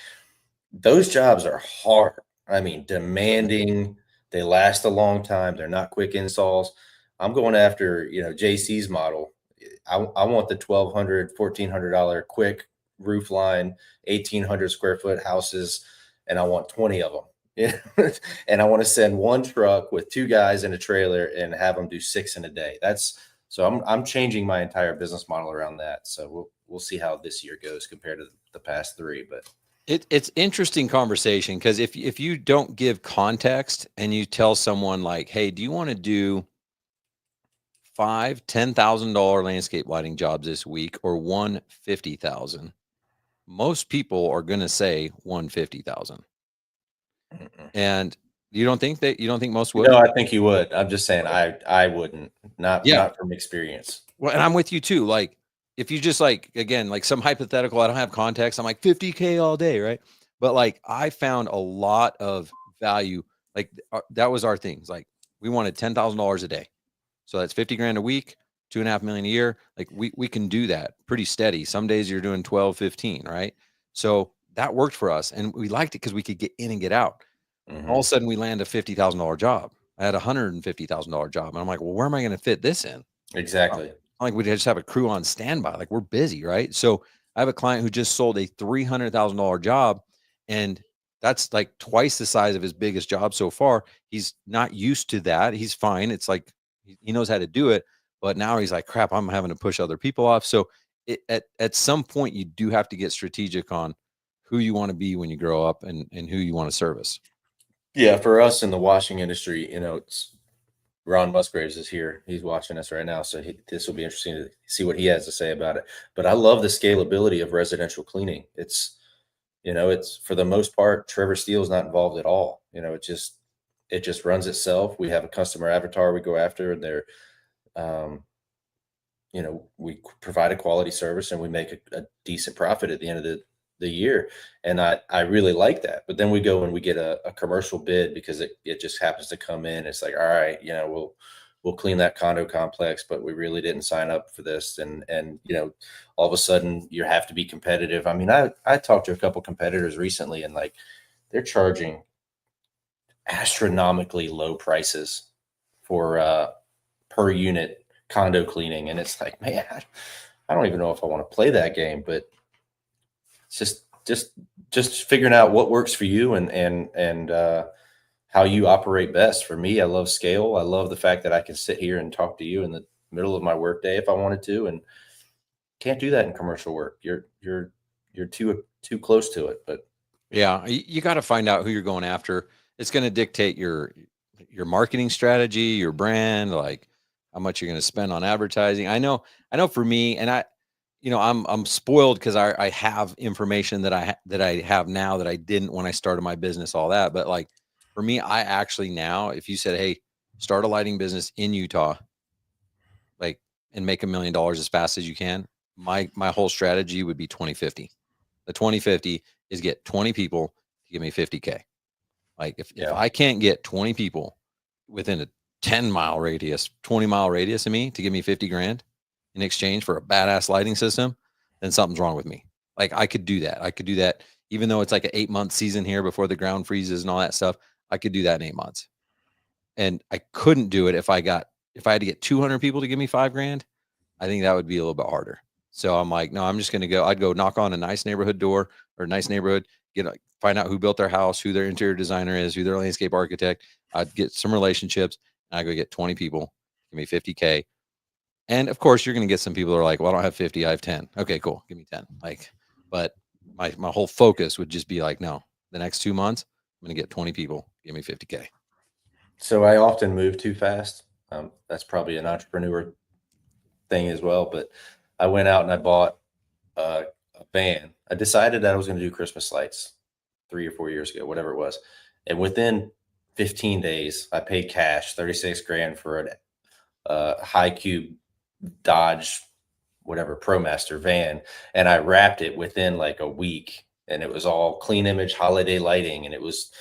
[SPEAKER 1] those jobs are hard. I mean, demanding. They last a long time. They're not quick installs. I'm going after, JC's model. I want the 1,200, $1,400 quick roof line, 1,800 square foot houses, and I want 20 of them. And I want to send one truck with two guys in a trailer and have them do six in a day. So I'm changing my entire business model around that. So we'll see how this year goes compared to the past three. But
[SPEAKER 2] it's interesting conversation, because if you don't give context and you tell someone like, hey, do you want to do $5,000-$10,000 landscape lighting jobs this week or 150,000? Most people are going to say 150,000.
[SPEAKER 1] mm-mm.
[SPEAKER 2] And you don't think most would?
[SPEAKER 1] I think you would. I'm just saying I wouldn't.
[SPEAKER 2] Yeah.
[SPEAKER 1] Not from experience.
[SPEAKER 2] Well, and I'm with you too. Like, if you just like, again, like some hypothetical, I don't have context. I'm like 50K all day, right? But like, I found a lot of value. Like, that was our things. Like, we wanted $10,000 a day, so that's 50 grand a week, 2.5 million a year. Like, we can do that pretty steady. Some days you're doing 12, 15, right? So that worked for us, and we liked it because we could get in and get out. All of a
[SPEAKER 1] Hmm.
[SPEAKER 2] sudden, we land a $50,000 job. I had a $150,000 job, and I'm like, well, where am I going to fit this in?
[SPEAKER 1] Exactly.
[SPEAKER 2] Like we just have a crew on standby. Like we're busy, right? So I have a client who just sold a $300,000 job, and that's like twice the size of his biggest job so far. He's not used to that. He's fine. It's like he knows how to do it, but now he's like, crap, I'm having to push other people off. So at some point, you do have to get strategic on who you want to be when you grow up, and who you want to service.
[SPEAKER 1] Yeah, for us in the washing industry, it's Ron Musgraves is here. He's watching us right now, so this will be interesting to see what he has to say about it. But I love the scalability of residential cleaning. It's for the most part, Trevor Steele's not involved at all. It just runs itself. We have a customer avatar we go after, and um, we provide a quality service and we make a decent profit at the end of the year. And I really like that. But then we go and we get a commercial bid because it just happens to come in. It's like, all right, we'll clean that condo complex, but we really didn't sign up for this. And all of a sudden you have to be competitive. I mean, I talked to a couple competitors recently, and like they're charging astronomically low prices for per unit condo cleaning. And it's like, man, I don't even know if I want to play that game. But it's just figuring out what works for you, and how you operate best. For me, I love scale. I love the fact that I can sit here and talk to you in the middle of my workday if I wanted to, and can't do that in commercial work. You're too close to it. But
[SPEAKER 2] Yeah, you got to find out who you're going after. It's going to dictate your marketing strategy, your brand, like how much you're going to spend on advertising. I know for me, and I'm spoiled because I have information that I have now that I didn't when I started my business, all that. But like for me, I actually now, if you said, hey, start a lighting business in Utah, like, and make $1 million as fast as you can, my whole strategy would be 2050. The 2050 is get 20 people to give me 50K. Like if
[SPEAKER 1] yeah.
[SPEAKER 2] I can't get 20 people within a 10-mile radius, 20-mile radius of me to give me 50 grand in exchange for a badass lighting system, then something's wrong with me. Like I could do that. I could do that even though it's like an 8-month season here before the ground freezes and all that stuff. I could do that in 8 months. And I couldn't do it if I had to get 200 people to give me 5 grand. I think that would be a little bit harder. So I'm like, no, I'm just going to go. I'd go knock on a nice neighborhood door or a nice neighborhood, find out who built their house, who their interior designer is, who their landscape architect. I'd get some relationships, and I go get 20 people, give me 50K. And of course, you're going to get some people that are like, well, I don't have 50, I have 10. Okay, cool. Give me 10. Like, but my whole focus would just be like, no, the next 2 months, I'm going to get 20 people, give me 50K.
[SPEAKER 1] So I often move too fast. That's probably an entrepreneur thing as well. But I went out and I bought a van. I decided that I was going to do Christmas lights 3 or 4 years ago, whatever it was. And within 15 days, I paid cash 36 grand for a high cube Dodge, whatever, ProMaster van. And I wrapped it within like a week. And it was all clean image holiday lighting. And it was,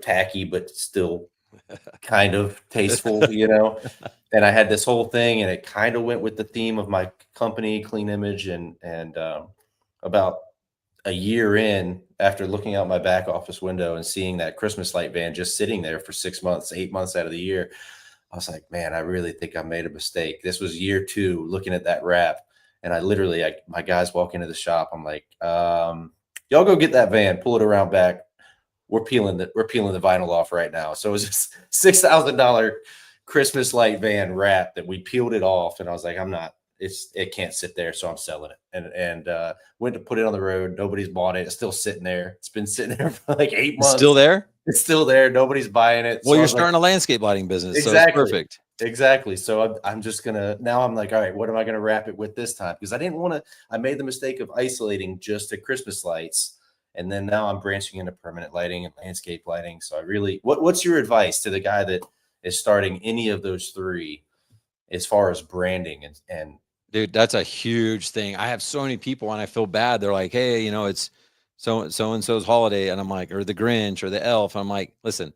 [SPEAKER 1] tacky, but still kind of tasteful. And I had this whole thing, and it kind of went with the theme of my company, Clean Image. And about a year in, after looking out my back office window and seeing that Christmas light van just sitting there for 6 months, 8 months out of the year, I was like, man, I really think I made a mistake. This was year two, looking at that wrap. And I literally, my guys walk into the shop. I'm like, y'all go get that van, pull it around back. We're peeling the vinyl off right now. So it was just $6,000 Christmas light van wrap that we peeled it off, and I was like, it can't sit there, so I'm selling it. And went to put it on the road. Nobody's bought it. It's still sitting there. It's been sitting there for like 8
[SPEAKER 2] It's
[SPEAKER 1] months.
[SPEAKER 2] still there.
[SPEAKER 1] It's still there. Nobody's buying it.
[SPEAKER 2] Well,
[SPEAKER 1] So I
[SPEAKER 2] you're
[SPEAKER 1] was like,
[SPEAKER 2] starting a landscape lighting business, so it's
[SPEAKER 1] exactly.
[SPEAKER 2] perfect.
[SPEAKER 1] Exactly. So I'm just now I'm like, all right, what am I going to wrap it with this time? Because I made the mistake of isolating just the Christmas lights. And then now I'm branching into permanent lighting and landscape lighting. So what's your advice to the guy that is starting any of those three as far as branding and
[SPEAKER 2] Dude, that's a huge thing. I have so many people and I feel bad. They're like, hey, it's so and so's holiday. And I'm like, or the Grinch or the elf. I'm like, listen,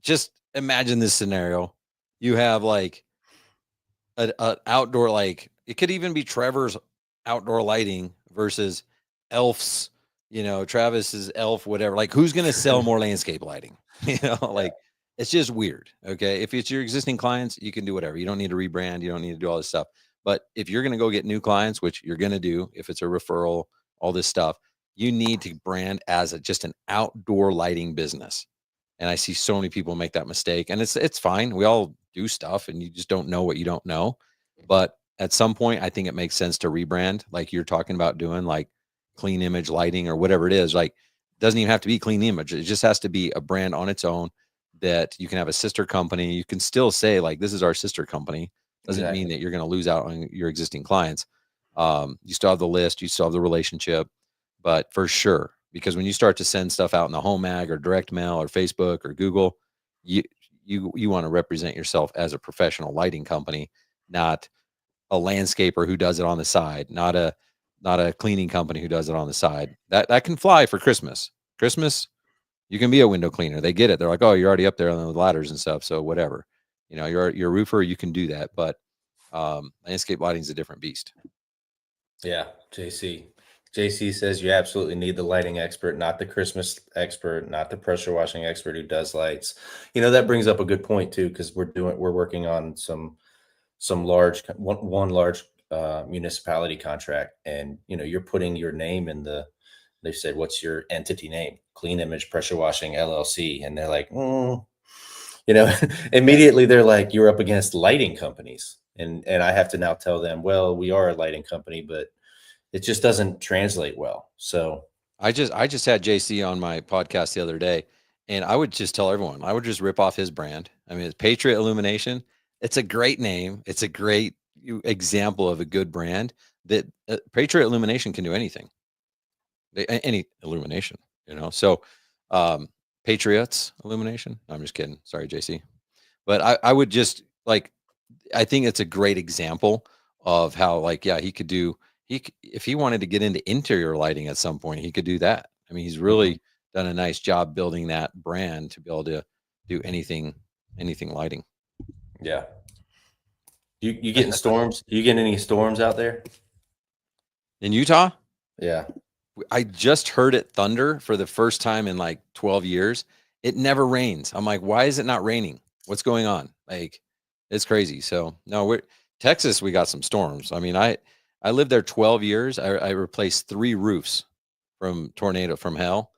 [SPEAKER 2] just imagine this scenario. You have like a outdoor, like it could even be Trevor's outdoor lighting versus Elf's, Travis's elf, whatever. Like, who's gonna sell more landscape lighting? Like It's just weird. Okay. If it's your existing clients, you can do whatever. You don't need to rebrand. You don't need to do all this stuff. But if you're going to go get new clients, which you're going to do, if it's a referral, all this stuff, you need to brand as just an outdoor lighting business. And I see so many people make that mistake, and it's fine. We all do stuff, and you just don't know what you don't know. But at some point, I think it makes sense to rebrand, like you're talking about doing, like clean image lighting or whatever it is. Like, it doesn't even have to be clean image. It just has to be a brand on its own that you can have a sister company. You can still say, like, this is our sister company. Doesn't mean
[SPEAKER 1] Exactly.
[SPEAKER 2] that you're going to lose out on your existing clients. You still have the list, you still have the relationship, but for sure, because when you start to send stuff out in the home ag or direct mail or Facebook or Google, you you want to represent yourself as a professional lighting company, not a landscaper who does it on the side, not a cleaning company who does it on the side. That can fly for Christmas. Christmas, you can be a window cleaner. They get it. They're like, "Oh, you're already up there on the ladders and stuff, so whatever." You're a roofer, you can do that, but landscape lighting is a different beast.
[SPEAKER 1] Yeah, JC. JC says you absolutely need the lighting expert, not the Christmas expert, not the pressure washing expert who does lights. That brings up a good point too, because we're working on some large one large municipality contract, and you're putting your name in the. They said, "What's your entity name?" Clean Image Pressure Washing LLC, and they're like, immediately they're like, "You're up against lighting companies," and I have to now tell them, "Well, we are a lighting company, but it just doesn't translate well." So
[SPEAKER 2] I just had JC on my podcast the other day, and I would just tell everyone, I would just rip off his brand. I mean, it's Patriot Illumination. It's a great name. It's a great example of a good brand that Patriot Illumination can do anything. Any illumination, So, um, Patriots Illumination. No, I'm just kidding. Sorry, JC. But I would just like, I think it's a great example of how, like, yeah, he could do, if he wanted to get into interior lighting at some point, he could do that. I mean, he's
[SPEAKER 1] mhm,
[SPEAKER 2] really done a nice job building that brand to be able to do anything lighting.
[SPEAKER 1] yeah. You getting storms? You getting any storms out there?
[SPEAKER 2] In Utah,
[SPEAKER 1] Yeah.
[SPEAKER 2] I just heard it thunder for the first time in like 12 years. It never rains. I'm like, why is it not raining? What's going on? Like, it's crazy. So no, we're Texas. We got some storms. I mean, I lived there 12 years. I replaced 3 roofs from hell.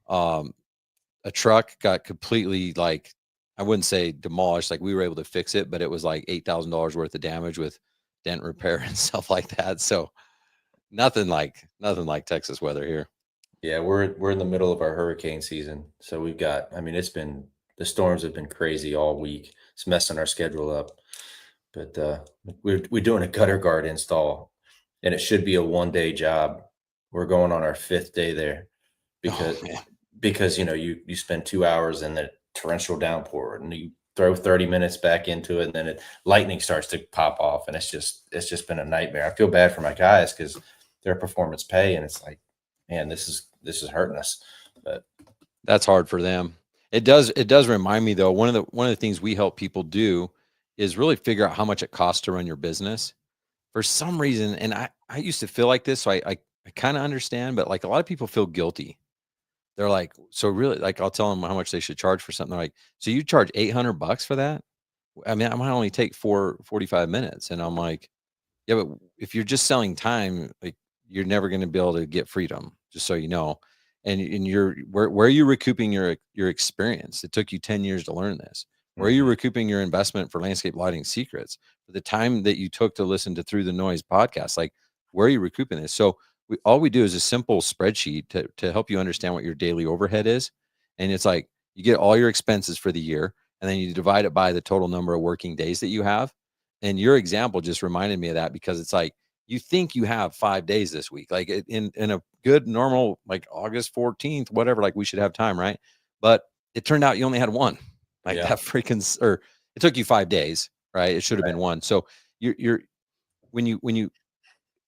[SPEAKER 2] Um, a truck got completely, like, I wouldn't say demolished. Like, we were able to fix it, but it was like $8,000 worth of damage with dent repair and stuff like that. So nothing like Texas weather here.
[SPEAKER 1] Yeah, we're in the middle of our hurricane season. So we've got, I mean, the storms have been crazy all week. It's messing our schedule up. But we're doing a gutter guard install, and it should be a 1 day job. We're going on our 5th day there
[SPEAKER 2] Oh
[SPEAKER 1] because
[SPEAKER 2] man.
[SPEAKER 1] you spend 2 hours in the torrential downpour, and you throw 30 minutes back into it, and then lightning starts to pop off, and it's just been a nightmare. I feel bad for my guys because they're performance pay, and it's like, man, this is hurting us. But
[SPEAKER 2] That's hard for them. It does remind me, though, one of the things we help people do is really figure out how much it costs to run your business. For some reason, and I used to feel like this, so I kind of understand, but like a lot of people feel guilty. They're like, so really, like, I'll tell them how much they should charge for something. They're like, so you charge $800 for that? I mean, I might only take 45 minutes. And I'm like, yeah, but if you're just selling time, like, you're never going to be able to get freedom, just so you know. And where are you recouping your experience? It took you 10 years to learn this. Where are you
[SPEAKER 1] mhm,
[SPEAKER 2] recouping your investment for landscape lighting secrets? For the time that you took to listen to Through the Noise podcast, like, where are you recouping this? So all we do is a simple spreadsheet to help you understand what your daily overhead is. And it's like, you get all your expenses for the year, and then you divide it by the total number of working days that you have. And your example just reminded me of that, because it's like, you think you have 5 days this week, like, in a good normal, like August 14th, whatever, like, we should have time, right? But it turned out you only had one. Like,
[SPEAKER 1] yeah,
[SPEAKER 2] that freaking, or it took you 5 days, right? It should have been
[SPEAKER 1] right,
[SPEAKER 2] one. So you're when you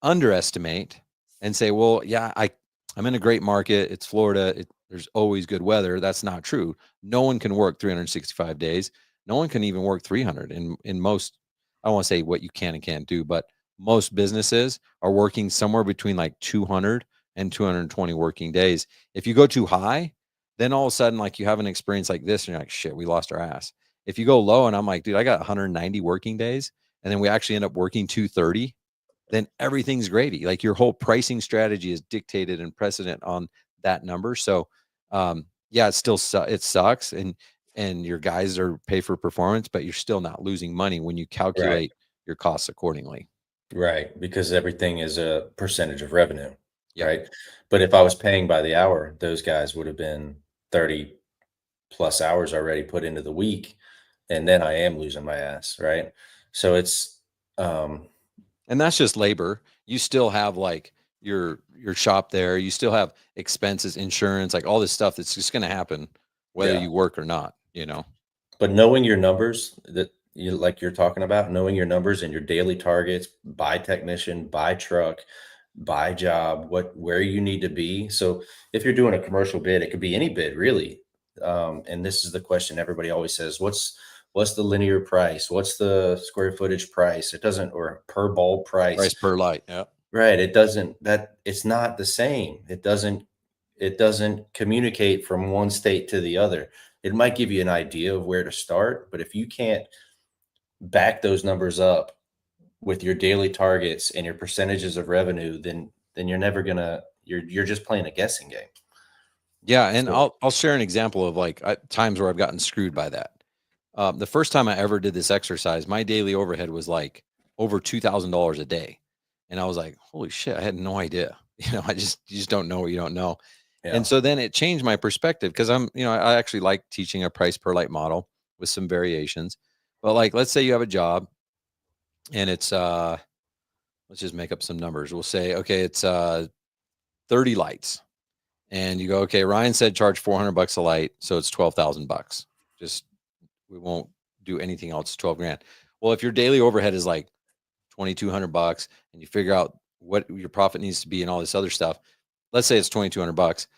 [SPEAKER 2] underestimate and say, well, yeah, I'm in a great market. It's Florida. There's always good weather. That's not true. No one can work 365 days. No one can even work 300 in most. I don't want to say what you can and can't do, but most businesses are working somewhere between like 200 and 220 working days. If you go too high, then all of a sudden, like you have an experience like this, and you're like, shit, we lost our ass. If you go low and I'm like, dude, I got 190 working days, and then we actually end up working 230, then everything's gravy. Like your whole pricing strategy is dictated and precedent on that number. So, yeah, it still it sucks, and your guys are pay for performance, but you're still not losing money when you
[SPEAKER 1] Right.
[SPEAKER 2] calculate your costs accordingly.
[SPEAKER 1] Right, because everything is a percentage of revenue,
[SPEAKER 2] Yep.
[SPEAKER 1] right? But if I was paying by the hour, those guys would have been 30 plus hours already put into the week, and then I am losing my ass, right? So it's um
[SPEAKER 2] And that's just labor. You still have like your shop there. You still have expenses, insurance, like all this stuff that's just going to happen whether
[SPEAKER 1] yeah.
[SPEAKER 2] you work or not, you know.
[SPEAKER 1] But knowing your numbers that you like you're talking about, knowing your numbers and your daily targets by technician, by truck, by job, where you need to be. So if you're doing a commercial bid, it could be any bid really. And this is the question everybody always says, what's the linear price? What's the square footage price? It doesn't, or per bulb price.
[SPEAKER 2] Price per light. Yeah.
[SPEAKER 1] Right. It doesn't that it's not the same. It doesn't communicate from one state to the other. It might give you an idea of where to start, but if you can't back those numbers up with your daily targets and your percentages of revenue, then you're never gonna you're just playing a guessing game.
[SPEAKER 2] Yeah, and
[SPEAKER 1] So
[SPEAKER 2] I'll share an example of like times where I've gotten screwed by that. The first time I ever did this exercise, my daily overhead was like over $2,000 a day, and I was like, "Holy shit!" I had no idea. You just don't know what you don't know.
[SPEAKER 1] yeah.
[SPEAKER 2] And so then it changed my perspective because I actually like teaching a price per light model with some variations. But like, let's say you have a job and it's let's just make up some numbers. We'll say, okay, it's 30 lights, and you go, okay, Ryan said charge 400 bucks a light, so it's 12,000 bucks. Just we won't do anything else. 12 grand. Well, if your daily overhead is like 2,200 bucks, and you figure out what your profit needs to be and all this other stuff, let's say it's 2,200 bucks.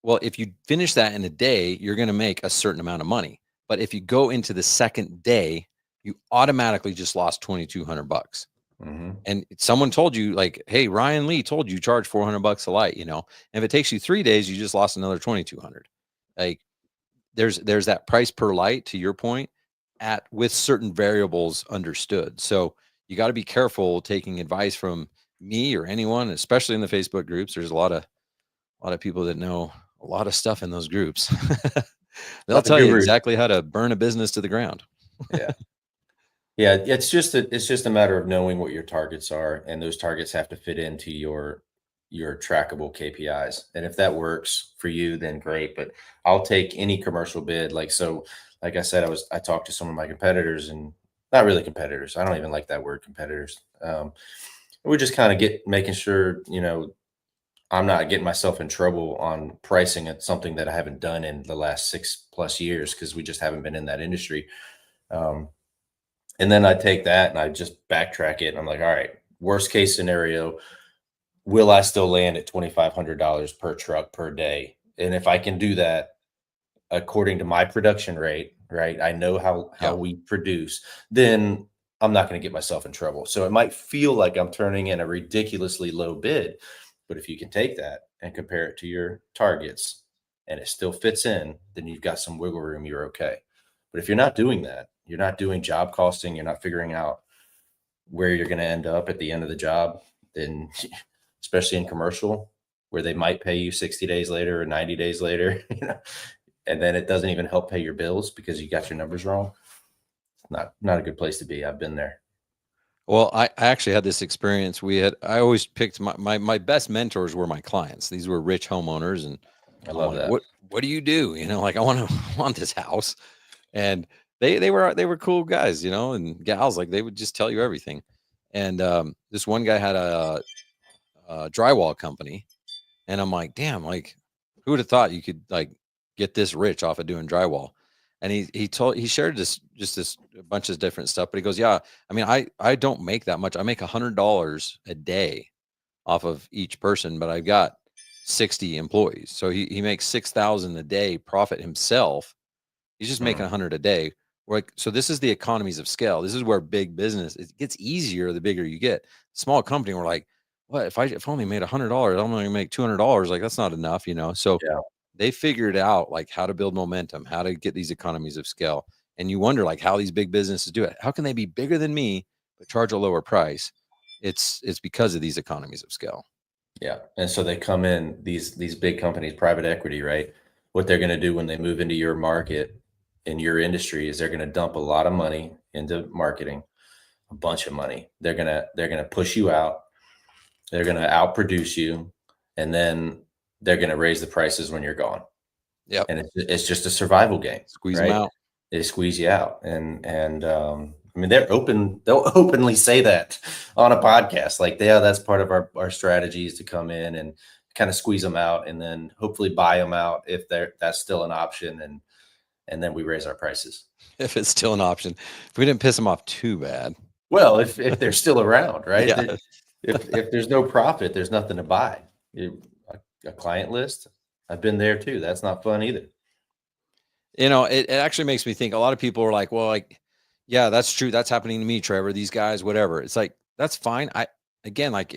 [SPEAKER 2] Well, if you finish that in a day, you're going to make a certain amount of money. But if you go into the second day, you automatically just lost 2,200 bucks.
[SPEAKER 1] Hmm.
[SPEAKER 2] And someone told you like, hey, Ryan Lee told you charge 400 bucks a light, and if it takes you 3 days, you just lost another 2,200. Like there's that price per light, to your point, at with certain variables understood. So you got to be careful taking advice from me or anyone, especially in the Facebook groups. There's a lot of people that know a lot of stuff in those groups.
[SPEAKER 1] A
[SPEAKER 2] They'll
[SPEAKER 1] lot of
[SPEAKER 2] tell you
[SPEAKER 1] gurus.
[SPEAKER 2] exactly how to burn a business to the ground.
[SPEAKER 1] Yeah. Yeah, it's just a matter of knowing what your targets are, and those targets have to fit into your trackable KPIs. And if that works for you, then great. But I'll take any commercial bid. Like I said, I talked to some of my competitors, and not really competitors. I don't even like that word, competitors. We just kind of making sure, I'm not getting myself in trouble on pricing at something that I haven't done in the last 6+ years because we just haven't been in that industry. Um, and then I take that and I just backtrack it. And I'm like, all right, worst case scenario, will I still land at $2,500 per truck per day? And if I can do that according to my production rate, right? I know how
[SPEAKER 2] Yeah.
[SPEAKER 1] we produce, then I'm not going to get myself in trouble. So it might feel like I'm turning in a ridiculously low bid, but if you can take that and compare it to your targets and it still fits in, then you've got some wiggle room, you're okay. But if you're not doing that, you're not doing job costing, you're not figuring out where you're going to end up at the end of the job, then especially in commercial where they might pay you 60 days later or 90 days later, and then it doesn't even help pay your bills because you got your numbers wrong. Not a good place to be. I've been there.
[SPEAKER 2] Well, I actually had this experience. I always picked my best mentors were my clients. These were rich homeowners, and
[SPEAKER 1] I
[SPEAKER 2] I'm
[SPEAKER 1] love
[SPEAKER 2] like,
[SPEAKER 1] that.
[SPEAKER 2] what do you do? Like I want to want this house. And they were cool guys, and gals, like they would just tell you everything. And this one guy had a drywall company, and I'm like, damn, like who would have thought you could like get this rich off of doing drywall? And he shared this a bunch of different stuff, but he goes, yeah, I mean, I don't make that much. I make $100 a day off of each person, but I've got 60 employees, so he makes 6,000 a day profit himself. He's just making
[SPEAKER 1] Mhm.
[SPEAKER 2] 100 a day. Like, so this is the economies of scale. This is where big business, it gets easier the bigger you get. Small company, we're like, what if I only made $100? I'm only make $200. Like that's not enough. So
[SPEAKER 1] Yeah.
[SPEAKER 2] they figured out like how to build momentum, how to get these economies of scale. And you wonder like how these big businesses do it. How can they be bigger than me but charge a lower price? It's because of these economies of scale.
[SPEAKER 1] Yeah. And so they come in, these big companies, private equity, right? What they're going to do when they move into your market, in your industry, is they're going to dump a lot of money into marketing, a bunch of money. They're going to push you out. They're going to outproduce you, and then they're going to raise the prices when you're gone.
[SPEAKER 2] Yep.
[SPEAKER 1] And it's just a survival game,
[SPEAKER 2] Squeeze them
[SPEAKER 1] right?
[SPEAKER 2] out.
[SPEAKER 1] They squeeze you out, and I mean, they'll openly say that on a podcast, like, yeah, that's part of our strategy, is to come in and kind of squeeze them out, and then hopefully buy them out if that's still an option, and then we raise our prices.
[SPEAKER 2] If it's still an option. If we didn't piss them off too bad.
[SPEAKER 1] Well, if they're still around, right?
[SPEAKER 2] Yeah.
[SPEAKER 1] If there's no profit, there's nothing to buy. A client list, I've been there too. That's not fun either.
[SPEAKER 2] It actually makes me think a lot of people are like, well, like, yeah, that's true. That's happening to me, Trevor. These guys, whatever. It's like, that's fine. Again, like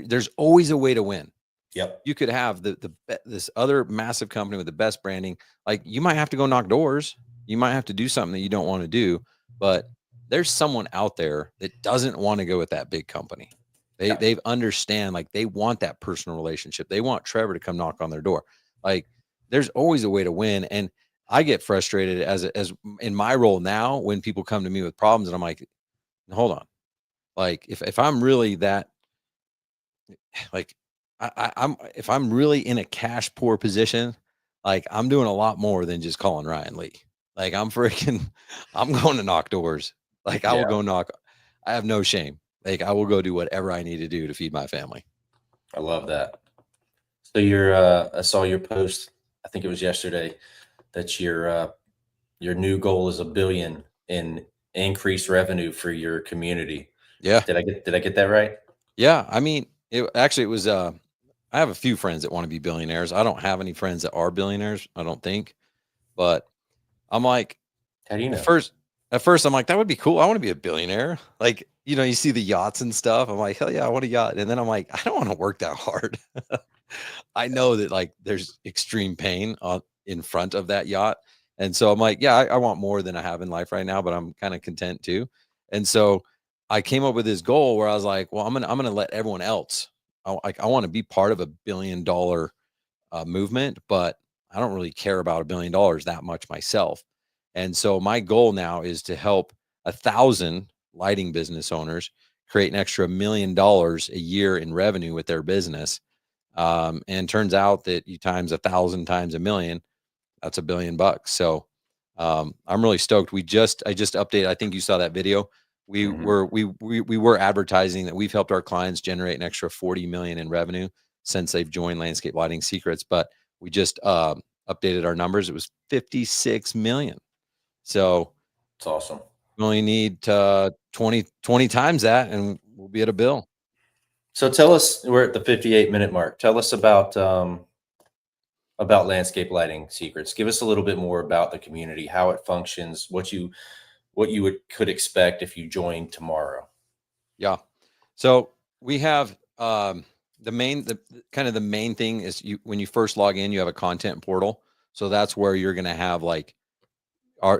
[SPEAKER 2] there's always a way to win.
[SPEAKER 1] Yep.
[SPEAKER 2] You could have this other massive company with the best branding. Like you might have to go knock doors. You might have to do something that you don't want to do, but there's someone out there that doesn't want to go with that big company. They understand, like they want that personal relationship. They want Trevor to come knock on their door. Like there's always a way to win. And I get frustrated as in my role now when people come to me with problems and I'm like, hold on. Like if I'm really that, like I'm if I'm really in a cash poor position, like I'm doing a lot more than just calling Ryan Lee. Like I'm going to knock doors. Like I will
[SPEAKER 1] Yeah.
[SPEAKER 2] go knock. I have no shame. Like I will go do whatever I need to do to feed my family.
[SPEAKER 1] I love that. So I saw your post, I think it was yesterday, that your new goal is 1 billion in increased revenue for your community.
[SPEAKER 2] Yeah.
[SPEAKER 1] Did I get that right?
[SPEAKER 2] Yeah. I mean, it was I have a few friends that want to be billionaires. I don't have any friends that are billionaires, I don't think. But I'm like,
[SPEAKER 1] How do you
[SPEAKER 2] at
[SPEAKER 1] know?
[SPEAKER 2] first, I'm like, that would be cool. I want to be a billionaire. Like, you see the yachts and stuff. I'm like, hell yeah, I want a yacht. And then I'm like, I don't want to work that hard. I know that like there's extreme pain in front of that yacht. And so I'm like, yeah, I want more than I have in life right now, but I'm kind of content too. And so I came up with this goal where I was like, well, I'm gonna let everyone else. I want to be part of $1 billion movement, but I don't really care about $1 billion that much myself. And so my goal now is to help 1,000 lighting business owners create an extra $1 million a year in revenue with their business. And turns out that you times 1,000 times 1 million, that's $1 billion. So I'm really stoked. I just updated. I think you saw that video.
[SPEAKER 1] Mhm.
[SPEAKER 2] We were advertising that we've helped our clients generate an extra 40 million in revenue since they've joined Landscape Lighting Secrets. But we just updated our numbers. It was 56 million. So
[SPEAKER 1] It's awesome.
[SPEAKER 2] we only need 20 times that, and we'll be at a bill.
[SPEAKER 1] So tell us, we're at the 58-minute mark. Tell us about Landscape Lighting Secrets. Give us a little bit more about the community, how it functions, what you could expect if you joined tomorrow.
[SPEAKER 2] Yeah. So we have the kind of the main thing is when you first log in, you have a content portal. So that's where you're going to have like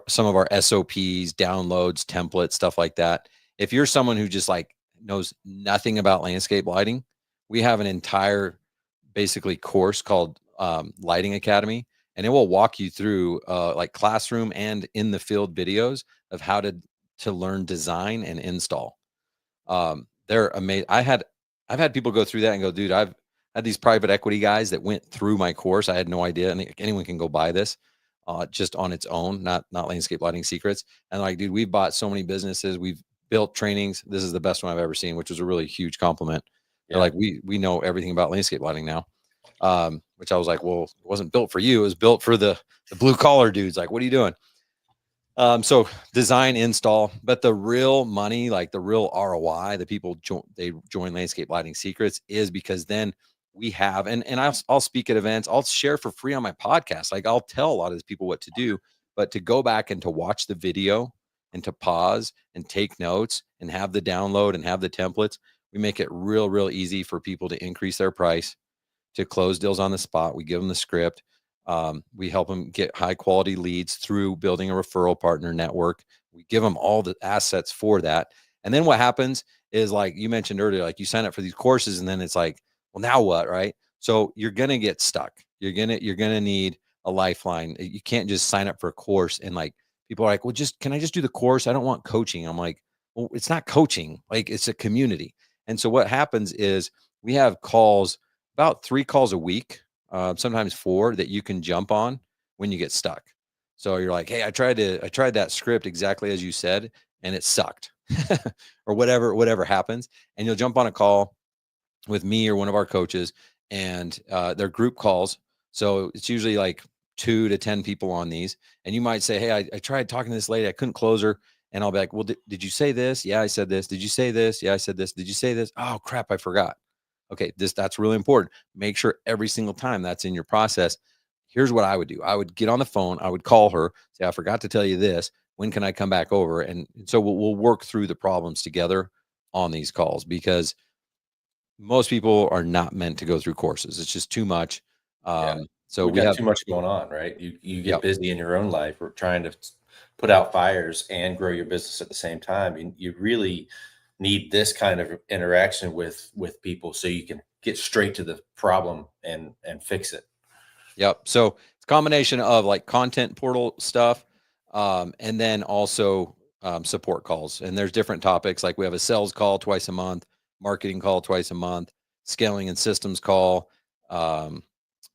[SPEAKER 2] some of our SOPs, downloads, templates, stuff like that. If you're someone who just like knows nothing about landscape lighting, we have an entire basically course called Lighting Academy, and it will walk you through like classroom and in the field videos of how to learn design and install. They're amazing. I've had people go through that and go, dude, I've had these private equity guys that went through my course. I had no idea. And anyone can go buy this just on its own, not Landscape Lighting Secrets. And like, dude, we've bought so many businesses. We've built trainings. This is the best one I've ever seen, which was a really huge compliment. They're
[SPEAKER 1] Yeah.
[SPEAKER 2] like, we know everything about landscape lighting now. Which I was like, well, it wasn't built for you. It was built for the blue collar dudes. Like, what are you doing? So design, install, but the real money, like the real ROI, the people join Landscape Lighting Secrets is because then we have, and I'll speak at events, I'll share for free on my podcast. Like I'll tell a lot of these people what to do, but to go back and to watch the video and to pause and take notes and have the download and have the templates, we make it real easy for people to increase their price, to close deals on the spot. We give them the script. We help them get high quality leads through building a referral partner network. We give them all the assets for that. And then what happens is, like you mentioned earlier, like you sign up for these courses and then it's like, well, now what, right? So you're going to get stuck. You're going to need a lifeline. You can't just sign up for a course and like people are like, well, just can I just do the course? I don't want coaching. I'm like, well, it's not coaching. Like it's a community. And so what happens is we have calls, about 3 calls a week, sometimes 4, that you can jump on when you get stuck. So you're like, hey, I tried that script exactly as you said, and it sucked, or whatever happens, and you'll jump on a call with me or one of our coaches, and they're group calls. So it's usually like 2 to 10 people on these, and you might say, hey, I tried talking to this lady, I couldn't close her. And I'll be like, well, did you say this? Yeah, I said this. Did you say this? Yeah, I said this. Did you say this? Oh crap, I forgot. Okay, that's really important. Make sure every single time that's in your process. Here's what I would do. I would get on the phone, I would call her, say, I forgot to tell you this. When can I come back over? And so we'll work through the problems together on these calls, because most people are not meant to go through courses. It's just too much.
[SPEAKER 1] Yeah.
[SPEAKER 2] So
[SPEAKER 1] We
[SPEAKER 2] we
[SPEAKER 1] got
[SPEAKER 2] have,
[SPEAKER 1] too much going on, right? You get
[SPEAKER 2] yep,
[SPEAKER 1] busy in your own life. We're trying to put out fires and grow your business at the same time. You really need this kind of interaction with people so you can get straight to the problem and fix it.
[SPEAKER 2] yep. So it's a combination of like content portal stuff, and then also support calls. And there's different topics. Like we have a sales call twice a month, marketing call twice a month, scaling and systems call, um,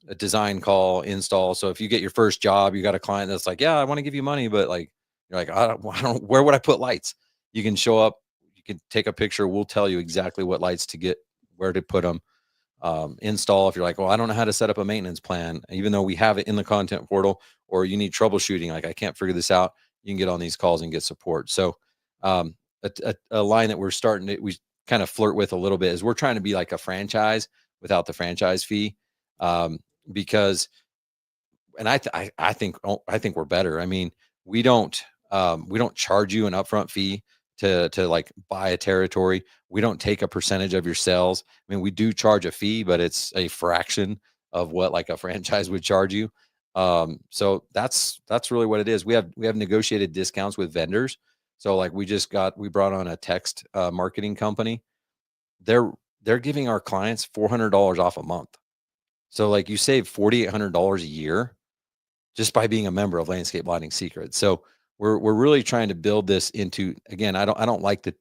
[SPEAKER 2] a design call, install. So if you get your first job, you got a client that's like, yeah, I want to give you money, but like, you're like, I don't, where would I put lights? You can show up, you can take a picture. We'll tell you exactly what lights to get, where to put them. Install, if you're like, well, I don't know how to set up a maintenance plan, even though we have it in the content portal, or you need troubleshooting, like I can't figure this out, you can get on these calls and get support. So a line that we're starting to, we kind of flirt with a little bit, is we're trying to be like a franchise without the franchise fee. um, because, and I think we're better. I mean, we don't we don't charge you an upfront fee to like buy a territory. We don't take a percentage of your sales. I mean, we do charge a fee, but it's a fraction of what like a franchise would charge you. So that's really what it is. We have negotiated discounts with vendors. So like we brought on a text marketing company. They're they're giving our clients $400 off a month. So like you save $4,800 a year just by being a member of Landscape Lighting Secrets. So we're really trying to build this into, again, I don't want to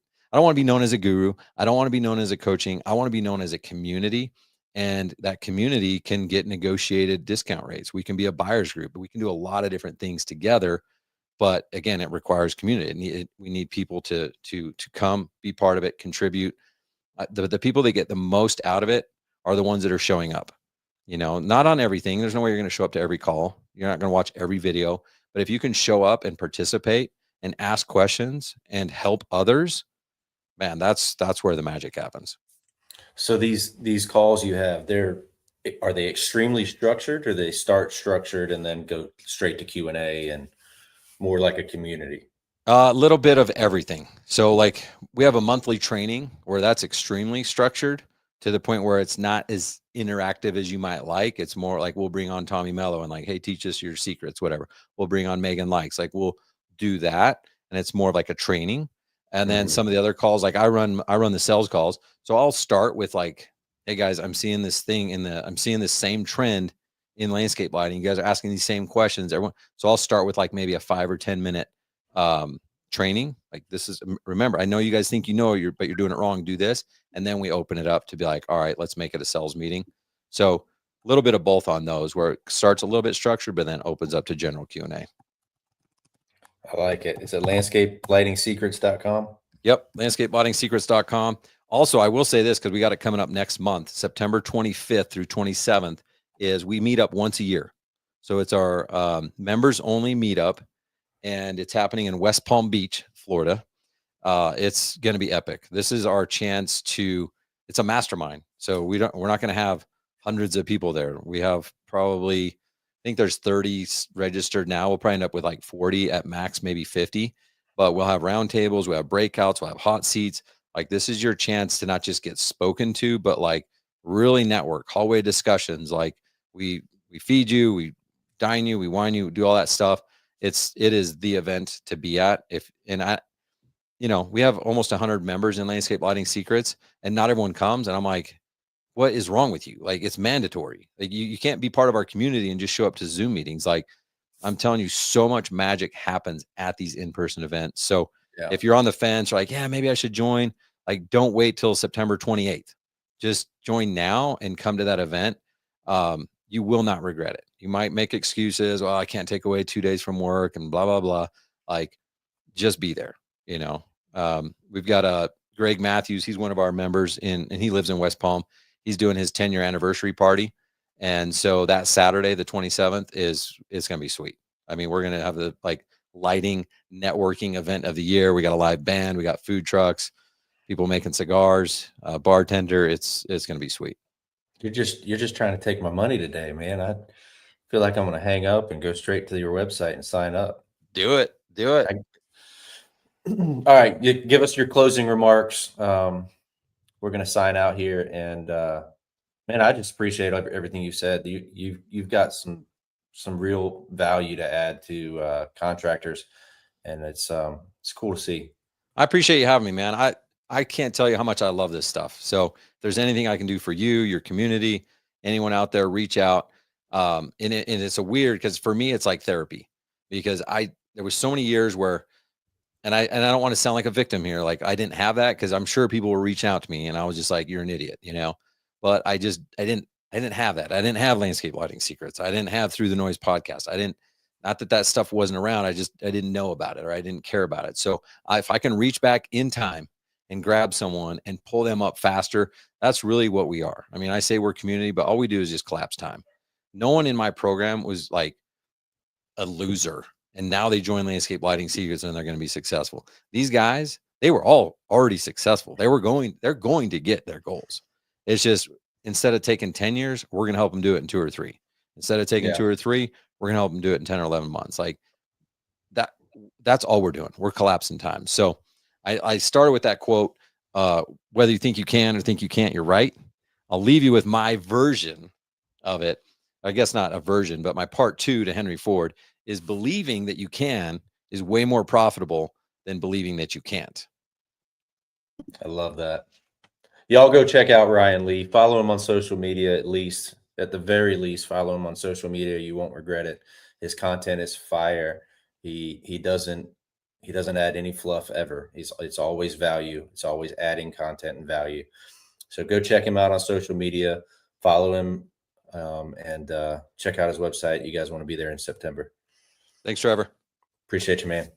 [SPEAKER 2] be known as a guru. I don't want to be known as a coaching. I want to be known as a community. And that community can get negotiated discount rates. We can be a buyer's group. We can do a lot of different things together. But again, it requires community. We need people to come, be part of it, contribute. The people that get the most out of it are the ones that are showing up. Not on everything. There's no way you're going to show up to every call. You're not going to watch every video. But if you can show up and participate and ask questions and help others, man, that's where the magic happens.
[SPEAKER 1] So these calls you have, are they extremely structured, or they start structured and then go straight to Q&A and more like a community?
[SPEAKER 2] A little bit of everything. So, like, we have a monthly training where that's extremely structured to the point where it's not as interactive as you might like. It's more like we'll bring on Tommy Mello and like, hey, teach us your secrets, whatever. We'll bring on Megan Likes, like we'll do that, and it's more of like a training. And then
[SPEAKER 1] Mhm.
[SPEAKER 2] some of the other calls, like I run the sales calls. So I'll start with like, hey guys, I'm seeing this same trend in landscape lighting. You guys are asking these same questions. Everyone, so I'll start with like maybe a 5 or 10 minute um, training. Like this is, remember, I know you guys think but you're doing it wrong. Do this. And then we open it up to be like, all right, let's make it a sales meeting. So a little bit of both on those, where it starts a little bit structured, but then opens up to general Q&A.
[SPEAKER 1] I like it. It's at landscapelightingsecrets.com.
[SPEAKER 2] Yep. Landscapelightingsecrets.com. Also, I will say this, because we got it coming up next month, September 25th through 27th, is we meet up once a year. So it's our members only meetup, and it's happening in West Palm Beach, Florida. It's going to be epic. This is our chance to, it's a mastermind. So we're not going to have hundreds of people there. We have probably, I think there's 30 registered now. We'll probably end up with like 40 at max, maybe 50, but we'll have round tables. We'll have breakouts. We'll have hot seats. Like this is your chance to not just get spoken to, but like really network, hallway discussions. Like we feed you, dine you, we wine you, do all that stuff. It is the event to be at. We have almost 100 members in Landscape Lighting Secrets, and not everyone comes. And I'm like, what is wrong with you? Like, it's mandatory. Like, you can't be part of our community and just show up to Zoom meetings. Like, I'm telling you, so much magic happens at these in-person events. So
[SPEAKER 1] Yeah.
[SPEAKER 2] if you're on the fence, or like, yeah, maybe I should join, like, don't wait till September 28th. Just join now and come to that event. You will not regret it. You might make excuses. Well, I can't take away 2 days from work and blah, blah, blah. Like, just be there. You know, we've got Greg Matthews. He's one of our members and he lives in West Palm. He's doing his 10-year anniversary party. And so that Saturday, the 27th, it's going to be sweet. I mean, we're going to have the lighting networking event of the year. We got a live band, we got food trucks, people making cigars, bartender. It's going to be sweet.
[SPEAKER 1] You're just trying to take my money today, man. I feel like I'm going to hang up and go straight to your website and sign up.
[SPEAKER 2] Do it. Do it.
[SPEAKER 1] All right, you give us your closing remarks. We're going to sign out here, and man, I just appreciate everything you said. You've got some real value to add to contractors, and it's cool to see.
[SPEAKER 2] I appreciate you having me, man. I can't tell you how much I love this stuff. So if there's anything I can do for you, your community, anyone out there, reach out. And it's a weird, because for me, it's like therapy, because there was so many years where, and I don't want to sound like a victim here. Like, I didn't have that, because I'm sure people were reaching out to me and I was just like, you're an idiot, but I didn't have that. I didn't have Landscape Lighting Secrets. I didn't have Through the Noise podcast. Not that stuff wasn't around. I didn't know about it, or I didn't care about it. So if I can reach back in time and grab someone and pull them up faster, that's really what we are. I mean, I say we're community, but all we do is just collapse time. No one in my program was like a loser, and now they join Landscape Lighting Secrets and they're going to be successful. These guys, they were all already successful. They're going to get their goals. It's just, instead of taking 10 years, we're going to help them do it in 2 or 3. Instead of taking 2 or 3, we're going to help them do it in 10 or 11 months. Like that's all we're doing. We're collapsing time. So I started with that quote, whether you think you can or think you can't, you're right. I'll leave you with my version of it. I guess not a version, but my part 2 to Henry Ford is: believing that you can is way more profitable than believing that you can't.
[SPEAKER 1] I love that. Y'all go check out Ryan Lee. Follow him on social media, at the very least, follow him on social media. You won't regret it. His content is fire. He doesn't add any fluff ever. It's always value. It's always adding content and value. So go check him out on social media. Follow him, and check out his website. You guys want to be there in September.
[SPEAKER 2] Thanks, Trevor.
[SPEAKER 1] Appreciate you, man.